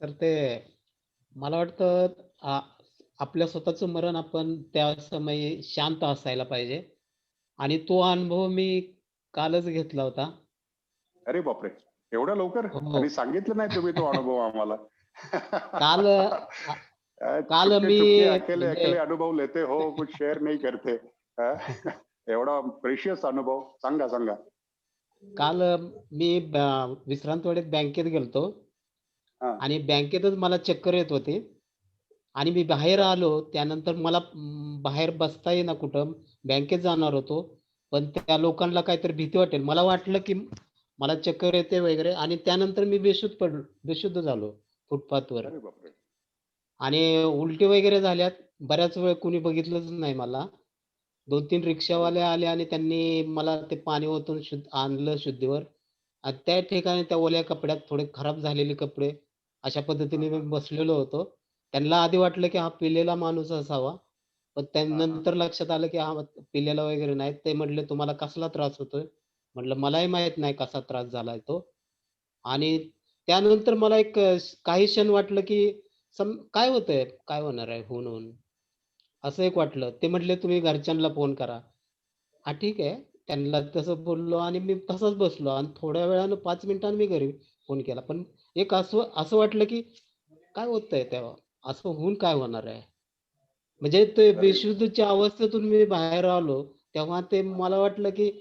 तर ते मला वाटतं आपल्या स्वतःचं मरण आपण त्या समयी शांत असायला पाहिजे आणि तो अनुभव मी कालच घेतला होता. अरे बापरे, एवढ्या लवकर? हो. आणि सांगितलं नाही तुम्ही तो अनुभव आम्हाला. काल काल चुपके मी चुपके अकेले म्हणजे अकेले अनुभव लेते हो, कुछ शेअर नहीं करते. एवढा प्रेशियस अनुभव, सांगा सांगा. काल मी विश्रांतवाडीत बँकेत गेलतो हा आणि बँकेतच मला चक्कर येत होती आणि मी बाहेर अच्छा. आलो. त्यानंतर मला बाहेर बसता येईना कुठं. बँकेत जाणार होतो. पण त्या लोकांना काहीतरी भीती वाटेल. मला वाटलं की मला चक्कर येते वगैरे आणि त्यानंतर मी बेशुद्ध झालो फुटपाथवर. अरे बापरे. आणि उलटी वगैरे झाल्यात. बऱ्याच वेळ कोणी बघितलंच नाही मला. 2-3 अरे रिक्षावाले बापरे. आले आणि त्यांनी मला ते पाणी ओतून आणलं शुद्धीवर. आणि त्या ठिकाणी त्या ओल्या कपड्यात थोडे खराब झालेले कपडे, अशा हा पद्धतीने मी हा बसलेलो होतो. त्यांना आधी वाटलं की हा पिलेला माणूस असावा. पण हा हा. त्यानंतर लक्षात आलं की हा पिलेला वगैरे नाही. ते म्हटले, "तुम्हाला कसला त्रास होतोय?" म्हटलं, "मलाही माहीत नाही कसा त्रास झालाय तो." आणि त्यानंतर मला एक काही क्षण वाटलं की काय होतंय? काय होणार आहे होऊन, होऊन? असं एक वाटलं. ते म्हटले, "तुम्ही घरच्यांना फोन करा." हां, ठीक आहे. त्यांना तसं बोललो आणि मी तसाच बसलो आणि थोड्या वेळानं 5 मिनिटांनी मी घरी फोन केला. पण एक असं असं वाटलं की काय होतंय तेव्हा? असं होऊन काय होणार आहे? म्हणजे ते अरे बेशुद्धीच्या अवस्थेतून मी बाहेर आलो, तेव्हा ते मला वाटलं की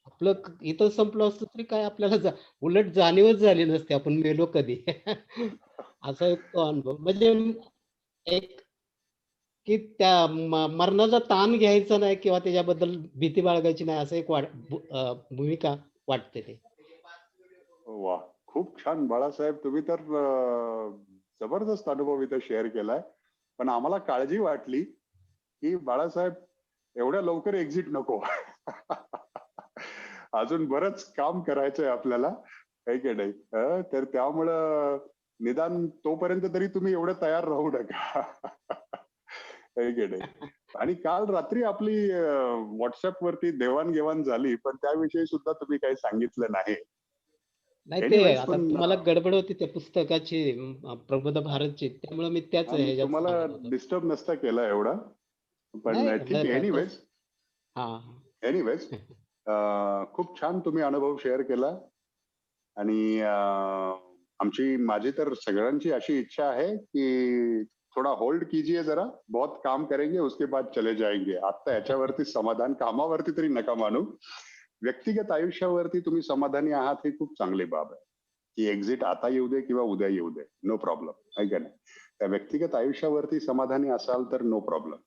आपलं इथं संपलं असतं तरी काय आपल्याला उलट जाणीवच झाली नसती आपण मेलो कधी. असा एक तो अनुभव. म्हणजे एक की त्या मरणाचा ताण घ्यायचा नाही किंवा त्याच्याबद्दल भीती बाळगायची नाही असं एक भूमिका वाटते ते. वा, खूप छान बाळासाहेब. तुम्ही तर जबरदस्त अनुभव इथे शेअर केलाय. पण आम्हाला काळजी वाटली की बाळासाहेब एवढ्या लवकर एक्झिट नको. अजून बरंच काम करायचंय आपल्याला, काही की नाही. तर त्यामुळं निदान तोपर्यंत तरी तुम्ही एवढं तयार राहू नका. काही की नाही. आणि काल रात्री आपली व्हॉट्सअप वरती देवाणघेवाण झाली, पण त्याविषयी सुद्धा तुम्ही काही सांगितलं नाही. नाही ते एनिवेज आता पण तुम्हाला गडबड होती त्या पुस्तकाची प्रबोध हा, भारतची त्यामुळे मी त्याच मी ह्याच्यात तुम्हाला सांगत होतो. डिस्टर्ब नसता केला एवढा. पण नाही ठीक आहे. एनिवेज हां. एनिवेज खूप छान तुम्ही अनुभव शेअर केला. आणि माझी तर सगळ्यांची अशी इच्छा आहे की थोडा होल्ड कीजिए जरा, बहुत काम करेंगे उसके बाद चले जाएंगे. आता याच्यावरती समाधान, कामावरती तरी नका मानू. व्यक्तिगत आयुष्यावरती तुम्ही समाधानी आहात ही खूप चांगली बाब आहे. की एक्झिट आता येऊ दे किंवा उद्या येऊ दे, नो प्रॉब्लेम, आहे का नाही. त्या व्यक्तिगत आयुष्यावरती समाधानी असाल तर नो प्रॉब्लेम.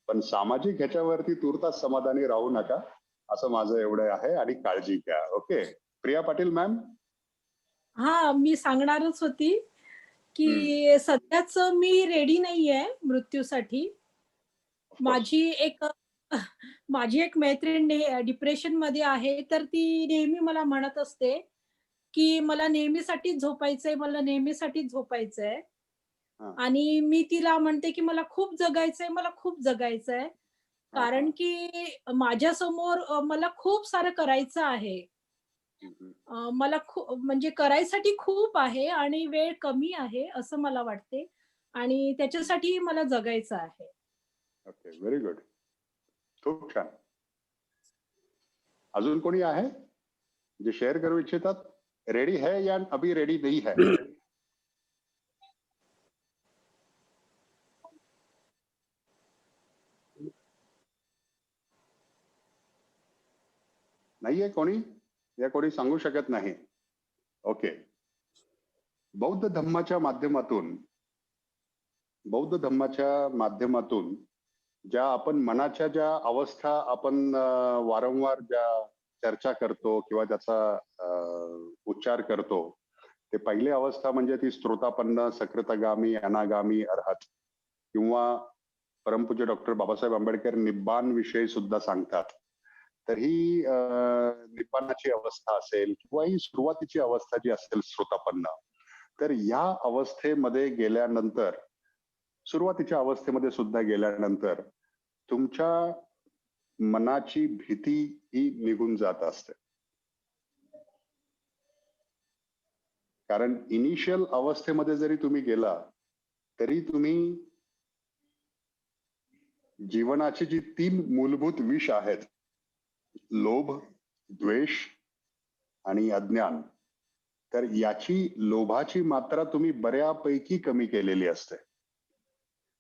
पण सामाजिक ह्याच्यावरती तूर्तास समाधानी राहू नका, असं माझं एवढं आहे. आणि काळजी घ्या. ओके. प्रिया पाटील मॅम. हा, मी सांगणारच होती, की सध्याच मी रेडी नाहीये मृत्यूसाठी. ऑफकोर्स. माझी एक माझी एक मैत्रीण डिप्रेशनमध्ये आहे, तर ती नेहमी मला म्हणत असते, की "मला नेहमीसाठीच झोपायचंय, मला नेहमीसाठीच झोपायचंय." आणि मी तिला म्हणते, की "मला खूप जगायचंय, मला खूप जगायचंय." कारण की माझ्यासमोर मला खूप सारं करायचं आहे. मला म्हणजे करायसाठी खूप आहे आणि वेळ कमी आहे असं मला वाटते आणि त्याच्यासाठी मला जगायचं आहे. Okay, very good. खूप छान. अजून कोणी आहे जे शेअर करू इच्छितात? रेडी है या अभी रेडी नहीं है? नाहीये कोणी? या कोणी सांगू शकत नाही? ओके. बौद्ध धम्माच्या माध्यमातून ज्या आपण मनाच्या ज्या अवस्था आपण वारंवार ज्या चर्चा करतो किंवा त्याचा उच्चार करतो, ते पहिली अवस्था म्हणजे ती स्त्रोतापन्न, सकृतगामी, अनागामी, अर्हत, किंवा परमपूज्य डॉक्टर बाबासाहेब आंबेडकर निब्बाण विषयी सुद्धा सांगतात. तर ही निब्बाणाची अवस्था असेल किंवा ही सुरुवातीची अवस्था जी असेल स्त्रोतापन्न, तर या अवस्थेमध्ये गेल्यानंतर, सुरुवातीच्या अवस्थेमध्ये सुद्धा गेल्यानंतर तुमच्या मनाची भीती ही निघून जात असते. कारण इनिशियल अवस्थेमध्ये जरी तुम्ही गेला तरी तुम्ही जीवनाची जी 3 मूलभूत विष आहेत, लोभ, द्वेष आणि अज्ञान, तर याची लोभाची मात्रा तुम्ही बऱ्यापैकी कमी केलेली असते.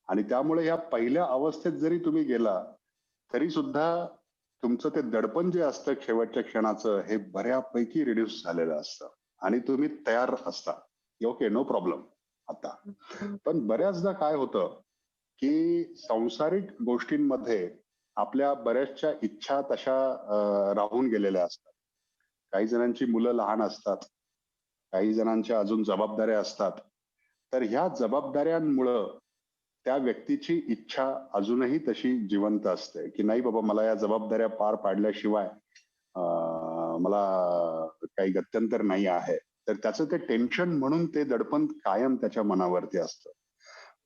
आणि त्यामुळे या पहिल्या अवस्थेत जरी तुम्ही गेला तरी सुद्धा तुमचं ते दडपण जे असतं शेवटच्या क्षणाचं, हे बऱ्यापैकी रिड्यूस झालेलं असतं आणि तुम्ही तयार असता. ओके, नो प्रॉब्लेम आता. पण बऱ्याचदा काय होतं की सांसारिक गोष्टींमध्ये आपल्या बऱ्याचशा इच्छा तशा राहून गेलेल्या असतात. काही जणांची मुलं लहान असतात, काही जणांच्या अजून जबाबदाऱ्या असतात. तर ह्या जबाबदाऱ्यांमुळं त्या व्यक्तीची इच्छा अजूनही तशी जिवंत असते की नाही बाबा, मला या जबाबदाऱ्या पार पाडल्याशिवाय मला काही गत्यंतर नाही आहे. तर त्याचं ते टेन्शन म्हणून ते दडपण कायम त्याच्या मनावरती असतं.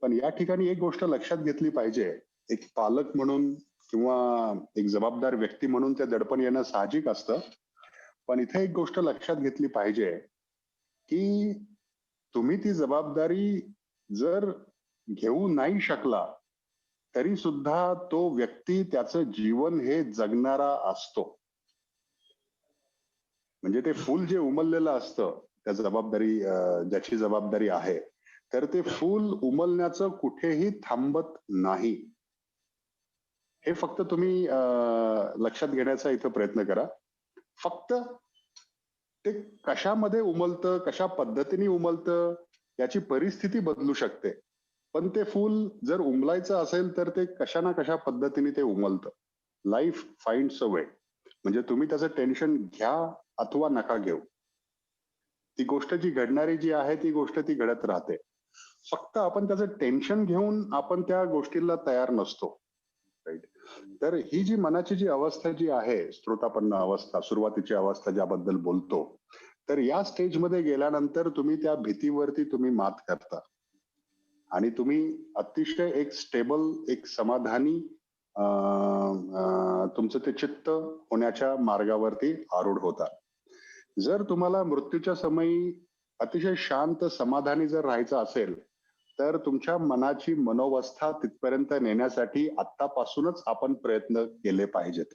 पण या ठिकाणी एक गोष्ट लक्षात घेतली पाहिजे, एक पालक म्हणून किंवा एक जबाबदार व्यक्ती म्हणून ते दडपण येणं साहजिक असतं. पण इथे एक गोष्ट लक्षात घेतली पाहिजे की तुम्ही ती जबाबदारी जर घेऊ नाही शकला तरी सुद्धा तो व्यक्ती त्याचं जीवन हे जगणारा असतो. म्हणजे ते फूल जे उमललेलं असतं, त्या जबाबदारी ज्याची जबाबदारी आहे, तर ते फूल उमलण्याचं कुठेही थांबत नाही. हे फक्त तुम्ही लक्षात घेण्याचा इथं प्रयत्न करा. फक्त ते कशामध्ये उमलतं, कशा पद्धतीने उमलतं, याची परिस्थिती बदलू शकते. पण ते फूल जर उमलायचं असेल तर ते कशा ना कशा पद्धतीने ते उमलतं. लाईफ फाइंड्स अ वे. म्हणजे तुम्ही त्याचं टेन्शन घ्या अथवा नका घेऊ, ती गोष्ट जी घडणारी जी आहे ती गोष्ट ती घडत राहते. फक्त आपण त्याचं टेन्शन घेऊन आपण त्या गोष्टीला तयार नसतो. राईट. तर ही जी मनाची जी अवस्था जी आहे, स्त्रोतापन्न अवस्था, सुरुवातीची अवस्था ज्याबद्दल बोलतो, तर या स्टेजमध्ये गेल्यानंतर तुम्ही त्या भीतीवरती तुम्ही मात करता आणि तुम्ही अतिशय एक स्टेबल, एक समाधानी तुमचं ते चित्त होण्याच्या मार्गावरती आरूढ होता. जर तुम्हाला मृत्यूच्या समयी अतिशय शांत समाधानी जर राहायचं असेल तर तुमच्या मनाची मनोवस्था तिथपर्यंत नेण्यासाठी आत्तापासूनच आपण प्रयत्न केले पाहिजेत.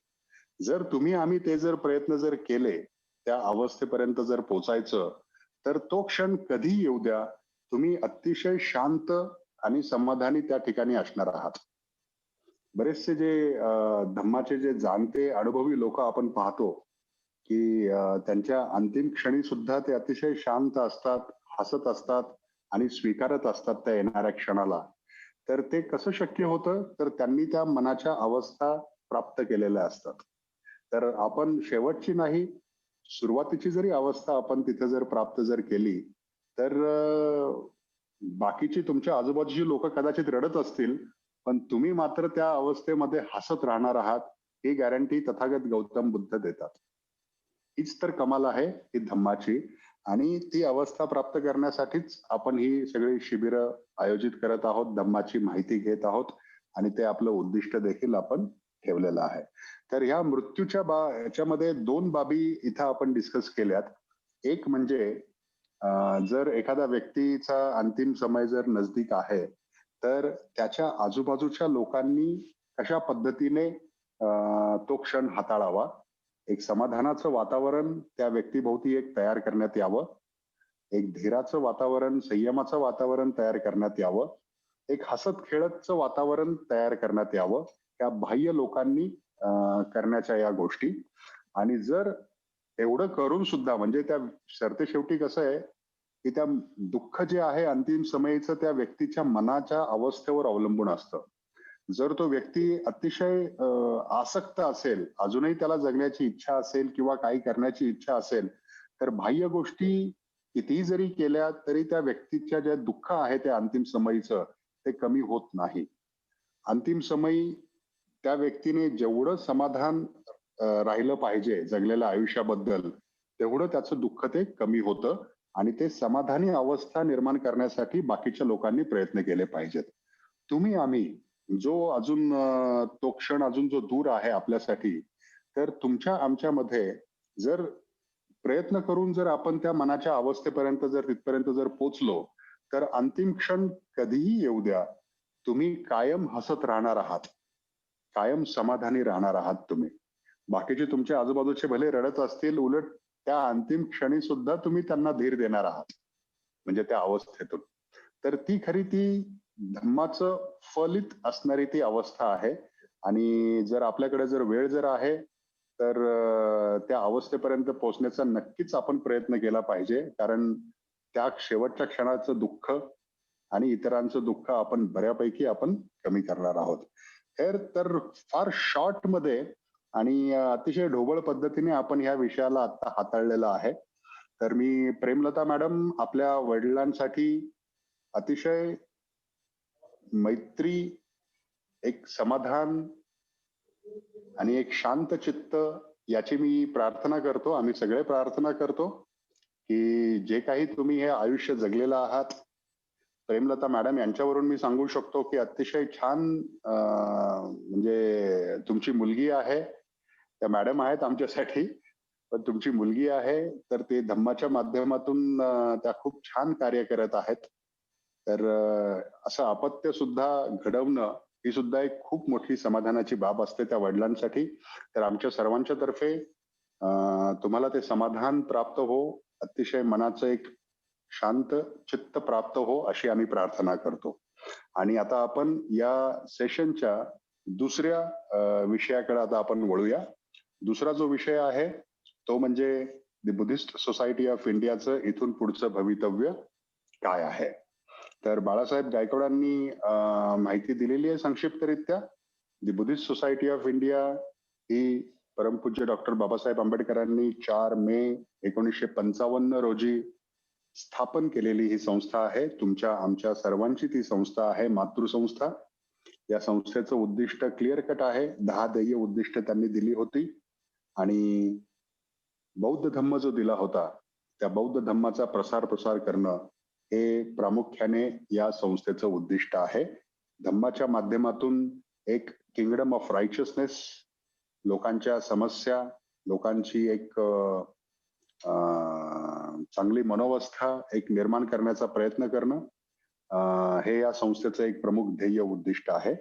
जर तुम्ही आम्ही ते जर प्रयत्न जर केले, त्या अवस्थेपर्यंत जर पोचायचं, तर तो क्षण कधी येऊ द्या, तुम्ही अतिशय शांत आणि समाधानी त्या ठिकाणी असणार आहात. बरेचसे जे धम्माचे जे जाणते अनुभवी लोक आपण पाहतो की त्यांच्या अंतिम क्षणी सुद्धा ते अतिशय शांत असतात, हसत असतात आणि स्वीकारत असतात त्या येणाऱ्या क्षणाला. तर ते कसं शक्य होतं, तर त्यांनी त्या मनाच्या अवस्था प्राप्त केलेल्या असतात. तर आपण शेवटची नाही, सुरुवातीची जरी अवस्था आपण तिथे जर प्राप्त जर केली तर बाकीची तुमच्या आजूबाजूची लोक कदाचित रडत असतील, पण तुम्ही मात्र त्या अवस्थेमध्ये हसत राहणार आहात, ही गॅरंटी तथागत गौतम बुद्ध देतात. हीच तर कमाल आहे ही धम्माची. आणि ती अवस्था प्राप्त करण्यासाठीच आपण ही सगळी शिबिरं आयोजित करत आहोत, धम्माची माहिती घेत आहोत आणि ते आपलं उद्दिष्ट देखील आपण ठेवलेलं आहे. तर ह्या मृत्यूच्या याच्यामध्ये 2 बाबी इथं आपण डिस्कस केल्यात. एक म्हणजे जर एखाद्या व्यक्तीचा अंतिम समय जर नजदीक आहे तर त्याच्या आजूबाजूच्या लोकांनी कशा पद्धतीने तो क्षण हाताळावा. एक समाधानाचं वातावरण त्या व्यक्तीभोवती एक तयार करण्यात यावं, एक धीराचं वातावरण, संयमाचं वातावरण तयार करण्यात यावं, एक हसत खेळतचं वातावरण तयार करण्यात यावं, त्या बाह्य लोकांनी करण्याच्या या गोष्टी. आणि जर एवढं करून सुद्धा, म्हणजे त्या सरतेशेवटी कसं आहे की त्या दुःख जे आहे अंतिम समयीचं त्या व्यक्तीच्या मनाच्या अवस्थेवर अवलंबून असतं. जर तो व्यक्ती अतिशय आसक्त असेल, अजूनही त्याला जगण्याची इच्छा असेल किंवा काही करण्याची इच्छा असेल, तर बाह्य गोष्टी कितीही जरी केल्या तरी त्या व्यक्तीच्या जे दुःख आहे त्या अंतिम समयीचं, ते कमी होत नाही. अंतिम समयी त्या व्यक्तीने जेवढं समाधान राहिलं पाहिजे जगलेल्या आयुष्याबद्दल, तेवढं त्याचं दुःख ते कमी होतं आणि ते समाधानी अवस्था निर्माण करण्यासाठी बाकीच्या लोकांनी प्रयत्न केले पाहिजेत. तुम्ही आम्ही जो अजून तो क्षण अजून जो दूर आहे आपल्यासाठी, तर तुमच्या आमच्यामध्ये जर प्रयत्न करून जर आपण त्या मनाच्या अवस्थेपर्यंत जर तिथपर्यंत जर पोचलो, तर अंतिम क्षण कधीही येऊ द्या, तुम्ही कायम हसत राहणार आहात, कायम समाधानी राहणार आहात तुम्ही. बाकीचे तुमच्या आजूबाजूचे भले रडत असतील, उलट त्या अंतिम क्षणी सुद्धा तुम्ही त्यांना धीर देणार आहात, म्हणजे त्या अवस्थेतून. तर ती खरी ती धम्माचं फलित असणारी ती अवस्था आहे. आणि जर आपल्याकडे जर वेळ जर आहे, तर त्या अवस्थेपर्यंत पोहोचण्याचा नक्कीच आपण प्रयत्न केला पाहिजे. कारण त्या शेवटच्या क्षणाचं दुःख आणि इतरांचं दुःख आपण बऱ्यापैकी आपण कमी करणार आहोत. तर फार शॉर्ट मध्ये आणि अतिशय ढोबळ पद्धतीने आपण ह्या विषयाला आता हाताळलेलं आहे. तर मी प्रेमलता मॅडम, आपल्या वडिलांसाठी अतिशय मैत्री, एक समाधान आणि एक शांत चित्त याची मी प्रार्थना करतो. आम्ही सगळे प्रार्थना करतो की जे काही तुम्ही हे आयुष्य जगलेलं आहात, प्रेमलता मॅडम यांच्यावरून मी सांगू शकतो की अतिशय छान म्हणजे तुमची मुलगी आहे. त्या मॅडम आहेत आमच्यासाठी, पण तुमची मुलगी आहे, तर ते धम्माच्या माध्यमातून त्या खूप छान कार्य करत आहेत. तर असं अपत्य सुद्धा घडवणं ही सुद्धा एक खूप मोठी समाधानाची बाब असते त्या वडिलांसाठी. तर आमच्या सर्वांच्या तर्फे तुम्हाला ते समाधान प्राप्त हो, अतिशय मनाचं एक शांत चित्त प्राप्त हो, अशी आम्ही प्रार्थना करतो. आणि आता आपण या सेशनच्या दुसऱ्या विषयाकडे आता आपण वळूया. दुसरा जो विषय आहे तो म्हणजे द बुद्धिस्ट सोसायटी ऑफ इंडियाचं इथून पुढचं भवितव्य काय आहे. तर बाळासाहेब गायकवाडांनी माहिती दिलेली आहे संक्षिप्तरित्या. The Buddhist society of India ही परमपूज्य डॉक्टर बाबासाहेब आंबेडकरांनी 4 मे 1955 रोजी स्थापन केलेली ही संस्था आहे. तुमच्या आमच्या सर्वांची ती संस्था आहे, मातृसंस्था. या संस्थेचं उद्दिष्ट क्लिअर कट आहे. 10 ध्येय उद्दिष्ट त्यांनी दिली होती आणि बौद्ध धम्म जो दिला होता, त्या बौद्ध धम्माचा प्रसार करणं हे प्रामुख्याने या संस्थेचं उद्दिष्ट आहे. धम्माच्या माध्यमातून एक किंगडम ऑफ रायचियसनेस, लोकांच्या समस्या, लोकांची एक चांगली मनोवस्था एक निर्माण करण्याचा प्रयत्न करणं हे या संस्थेचं एक प्रमुख ध्येय उद्दिष्ट आहे.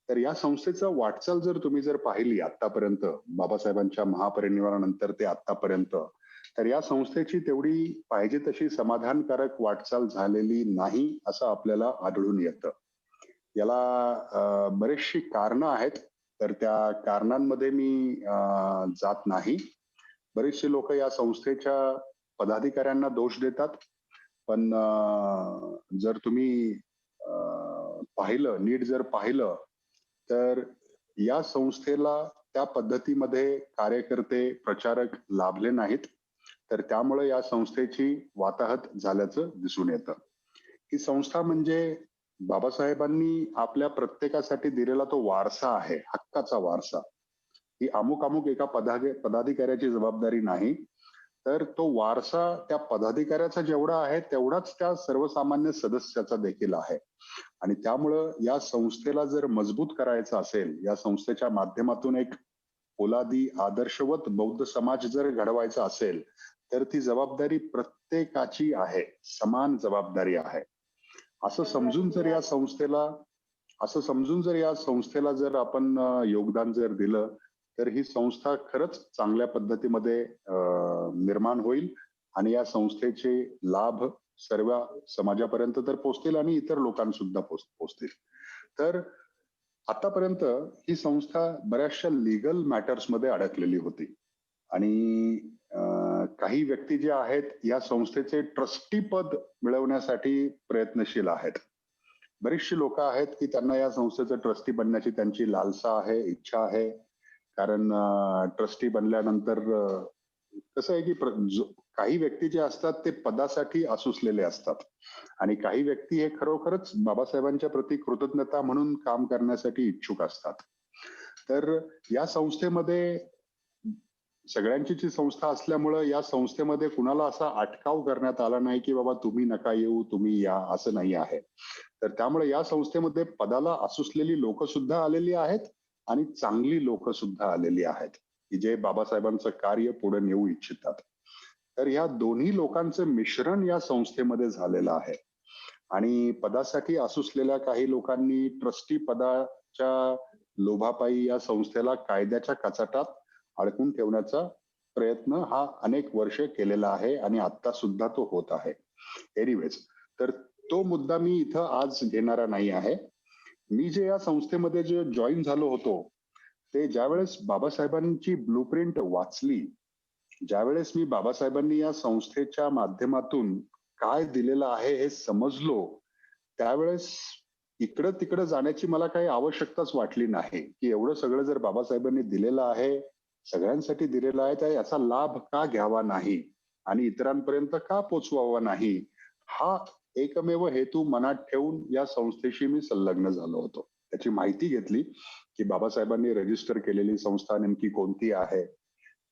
तर या संस्थेचं वाटचाल जर तुम्ही जर पाहिली आतापर्यंत, बाबासाहेबांच्या महापरिनिर्वाणानंतर ते आतापर्यंत, तर या संस्थेची तेवढी पाहिजे तशी समाधानकारक वाटचाल झालेली नाही असं आपल्याला आढळून येतं. याला बरीचशी कारणं आहेत, तर त्या कारणांमध्ये मी जात नाही. बरेचसे लोक या संस्थेच्या पदाधिकाऱ्यांना दोष देतात, पण जर तुम्ही पाहिलं, नीट जर पाहिलं, तर या संस्थेला त्या पद्धतीमध्ये कार्यकर्ते, प्रचारक लाभले नाहीत. तर त्यामुळे या संस्थेची वाताहत झाल्याचं दिसून येतं. ही संस्था म्हणजे बाबासाहेबांनी आपल्या प्रत्येकासाठी दिलेला तो वारसा आहे, हक्काचा वारसा. ही अमुक एका पदाधिकाऱ्याची जबाबदारी नाही, तर तो वारसा त्या पदाधिकाऱ्याचा जेवढा आहे तेवढाच त्या सर्वसामान्य सदस्याचा देखील आहे. आणि त्यामुळं या संस्थेला जर मजबूत करायचं असेल, या संस्थेच्या माध्यमातून एक पोलादी आदर्शवत बौद्ध समाज जर घडवायचा असेल, तर ती जबाबदारी प्रत्येकाची आहे, समान जबाबदारी आहे. असं समजून जर या संस्थेला जर आपण योगदान जर दिलं, तर ही संस्था खरंच चांगल्या पद्धतीमध्ये निर्माण होईल आणि या संस्थेचे लाभ सर्व समाजापर्यंत तर पोहोचतील आणि इतर लोकांसुद्धा पोहोचतील. तर आतापर्यंत ही संस्था बऱ्याचशा लिगल मॅटर्स मध्ये अडकलेली होती आणि काही व्यक्ती जे आहेत या संस्थेचे ट्रस्टी पद मिळवण्यासाठी प्रयत्नशील आहेत. बरीचशी लोक आहेत की त्यांना या संस्थेचं ट्रस्टी बनण्याची त्यांची लालसा आहे, इच्छा आहे. कारण ट्रस्टी बनल्यानंतर कसं आहे की काही व्यक्ती जे असतात ते पदासाठी आसुसलेले असतात आणि काही व्यक्ती हे खरोखरच बाबासाहेबांच्या प्रती कृतज्ञता म्हणून काम करण्यासाठी इच्छुक असतात. तर या संस्थेमध्ये सगळ्यांची संस्था असल्यामुळं या संस्थेमध्ये कुणाला असा अटकाव करण्यात आला नाही की बाबा तुम्ही नका येऊ, तुम्ही या, असं नाही आहे. तर त्यामुळे या संस्थेमध्ये पदाला आसुसलेली लोक सुद्धा आलेली आहेत आणि चांगली लोक सुद्धा आलेली आहेत की जे बाबासाहेबांचं कार्य पुढे नेऊ इच्छितात. तर ह्या दोन्ही लोकांचं मिश्रण या संस्थेमध्ये झालेलं आहे. आणि पदासाठी असूसलेल्या काही लोकांनी ट्रस्टी पदाच्या लोभापायी या संस्थेला कायद्याच्या कचाटात अडकून ठेवण्याचा प्रयत्न हा अनेक वर्ष केलेला आहे आणि आता सुद्धा तो होत आहे. एनिवेज, तर तो मुद्दा मी इथं आज घेणारा नाही आहे. मी जे या संस्थेमध्ये जे जॉईन झालो होतो ते ज्यावेळेस बाबासाहेबांची ब्लूप्रिंट वाचली, ज्यावेळेस मी बाबासाहेबांनी या संस्थेच्या माध्यमातून काय दिलेलं आहे हे समजलो, त्यावेळेस इकडं तिकडं जाण्याची मला काही आवश्यकताच वाटली नाही. की एवढं सगळं जर बाबासाहेबांनी दिलेलं आहे, सगळ्यांसाठी दिलेलं आहे, तर याचा लाभ का घ्यावा नाही आणि इतरांपर्यंत का पोचवावा नाही, हा एकमेव हेतू मनात ठेवून या संस्थेशी मी संलग्न झालो होतो. त्याची माहिती घेतली की बाबासाहेबांनी रजिस्टर केलेली संस्था नेमकी कोणती आहे,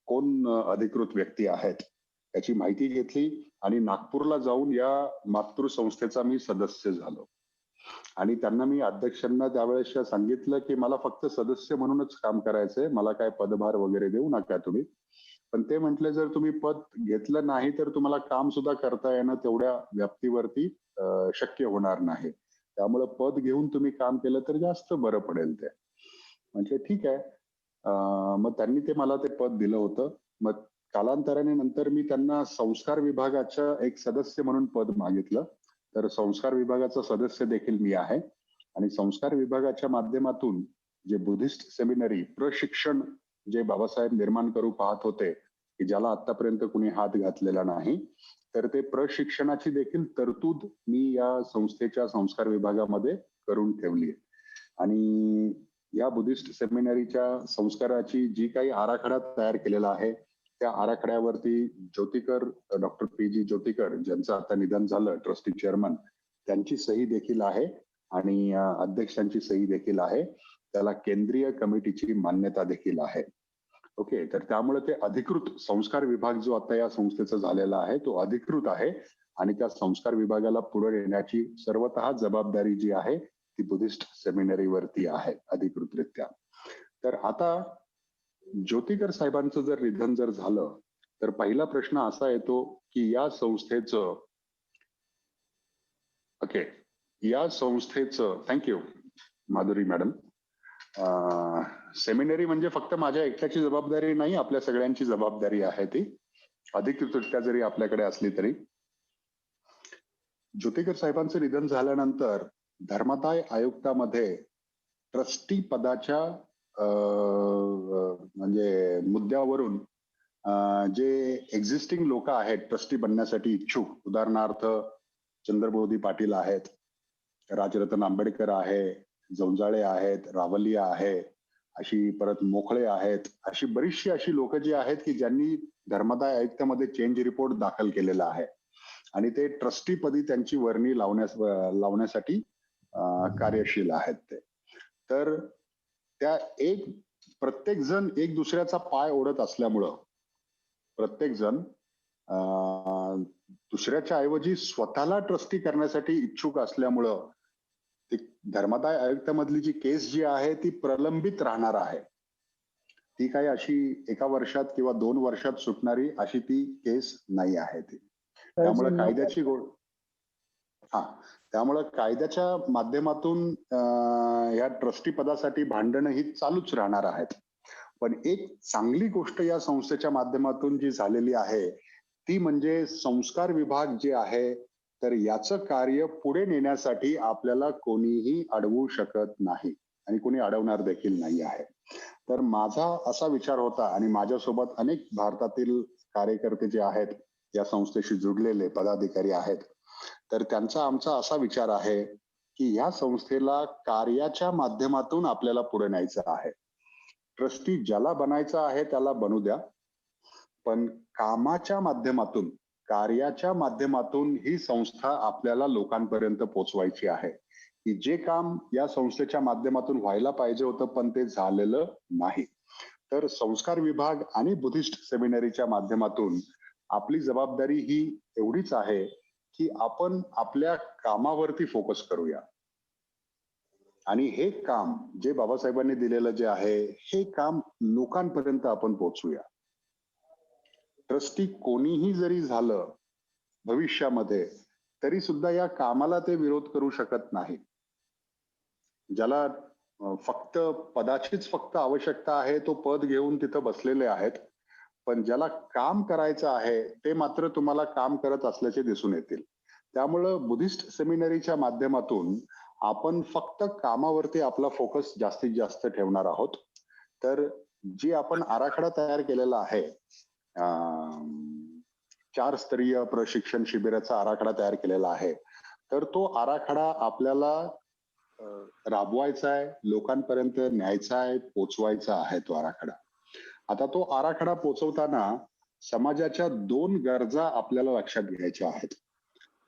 कोण अधिकृत व्यक्ती आहेत, याची माहिती घेतली आणि नागपूरला जाऊन या मातृ संस्थेचा मी सदस्य झालो. आणि त्यांना मी अध्यक्षांना त्यावेळेस सांगितलं की मला फक्त सदस्य म्हणूनच काम करायचंय, मला काय पदभार वगैरे देऊ नका तुम्ही. पण ते म्हटले जर तुम्ही पद घेतलं नाही तर तुम्हाला काम सुद्धा करता येणं तेवढ्या व्याप्तीवरती शक्य होणार नाही. त्यामुळे पद घेऊन तुम्ही काम केलं तर जास्त बरं पडेल. ते म्हणजे ठीक आहे. मग त्यांनी ते मला ते पद दिलं होतं. मग कालांतराने नंतर मी त्यांना संस्कार विभागाच्या एक सदस्य म्हणून पद मागितलं. तर संस्कार विभागाचा सदस्य देखील मी आहे आणि संस्कार विभागाच्या माध्यमातून जे बुद्धिस्ट सेमिनरी प्रशिक्षण जे बाबासाहेब निर्माण करू पाहत होते की ज्याला आतापर्यंत कुणी हात घातलेला नाही, तर ते प्रशिक्षणाची देखील तरतूद मी या संस्थेच्या संस्कार विभागामध्ये करून ठेवली आहे. आणि या बुद्धिस्ट सेमिनरीच्या संस्काराची जी काही आराखडा तयार केलेला आहे त्या आराखड्यावरती ज्योतिकर, डॉक्टर पी.जी. ज्योतिकर, ज्यांचं आता निधन झालं, ट्रस्टी चेअरमन, त्यांची सही देखील आहे आणि अध्यक्षांची सही देखील आहे. त्याला केंद्रीय कमिटीची मान्यता देखील आहे. ओके, तर त्यामुळे ते अधिकृत संस्कार विभाग जो आता या संस्थेचा झालेला आहे तो अधिकृत आहे आणि त्या संस्कार विभागाला पुढे नेण्याची सर्वतः जबाबदारी जी आहे ती बुद्धिस्ट सेमिनरीवरती आहे अधिकृतरित्या. तर आता ज्योतिकर साहेबांचं जर निधन जर झालं तर पहिला प्रश्न असा येतो की या संस्थेचं थँक्यू माधुरी मॅडम, सेमिनरी म्हणजे फक्त माझ्या एकट्याची जबाबदारी नाही, आपल्या सगळ्यांची जबाबदारी आहे. ती अधिकृतरित्या जरी आपल्याकडे असली तरी. ज्योतिकर साहेबांचं निधन झाल्यानंतर धर्मादाय आयुक्तामध्ये ट्रस्टी पदाच्या म्हणजे मुद्द्यावरून जे एक्झिस्टिंग लोक आहेत ट्रस्टी बनण्यासाठी इच्छुक, उदाहरणार्थ चंद्रबोधी पाटील आहेत, राजरत्न आंबेडकर आहे, जवंजाळे आहेत, रावलिया आहे, अशी परत मोखळे आहेत, अशी बरीचशी अशी लोक जी आहेत की ज्यांनी धर्मादाय आयुक्तामध्ये चेंज रिपोर्ट दाखल केलेला आहे आणि ते ट्रस्टी पदी त्यांची वर्णी लावण्यासाठी कार्यशील आहेत. ते तर त्या प्रत्येक जण एक दुसऱ्याचा पाय ओढत असल्यामुळं प्रत्येक जण दुसऱ्याच्या ऐवजी स्वतःला ट्रस्टी करण्यासाठी इच्छुक असल्यामुळं ती धर्मादाय आयुक्तामधली जी केस जी आहे ती प्रलंबित राहणार आहे. ती काही अशी 1 वर्षात किंवा 2 वर्षात सुटणारी अशी ती केस नाही आहे. ती त्यामुळे कायद्याच्या माध्यमातून या ट्रस्टी पदासाठी भांडणं ही चालूच राहणार आहेत. पण एक चांगली गोष्ट या संस्थेच्या माध्यमातून जी झालेली आहे ती म्हणजे संस्कार विभाग जे आहे तर याचं कार्य पुढे नेण्यासाठी आपल्याला कोणीही अडवू शकत नाही आणि कोणी अडवणार देखील नाही आहे. तर माझा असा विचार होता आणि माझ्यासोबत अनेक भारतातील कार्यकर्ते जे आहेत या संस्थेशी जुडलेले पदाधिकारी आहेत, तर त्यांचा आमचा असा विचार आहे की या संस्थेला कार्याच्या माध्यमातून आपल्याला पुढे न्यायचं आहे. ट्रस्टी ज्याला बनायचं आहे त्याला बनू द्या, पण कामाच्या माध्यमातून, कार्याच्या माध्यमातून ही संस्था आपल्याला लोकांपर्यंत पोहोचवायची आहे की जे काम या संस्थेच्या माध्यमातून व्हायला पाहिजे होतं पण ते झालेलं नाही. तर संस्कार विभाग आणि बुद्धिस्ट सेमिनरीच्या माध्यमातून आपली जबाबदारी ही एवढीच आहे की आपण आपल्या कामावरती फोकस करूया आणि हे काम जे बाबासाहेबांनी दिलेलं जे आहे हे काम लोकांपर्यंत आपण पोहोचूया. ट्रस्टी कोणीही जरी झालं भविष्यामध्ये, तरी सुद्धा या कामाला ते विरोध करू शकत नाही. ज्याला फक्त पदाचीच फक्त आवश्यकता आहे, तो पद घेऊन तिथं बसलेले आहेत. पण ज्याला काम करायचं आहे ते मात्र तुम्हाला काम करत असल्याचे दिसून येतील. त्यामुळं बुद्धिस्ट सेमिनरीच्या माध्यमातून आपण फक्त कामावरती आपला फोकस जास्तीत जास्त ठेवणार आहोत. तर जी आपण आराखडा तयार केलेला आहे, 4 स्तरीय प्रशिक्षण शिबिराचा आराखडा तयार केलेला आहे, तर तो आराखडा आपल्याला राबवायचा आहे, लोकांपर्यंत न्यायचा आहे, पोचवायचा आहे तो आराखडा. आता तो आराखडा पोचवताना समाजाच्या 2 गरजा आपल्याला लक्षात घ्यायच्या आहेत.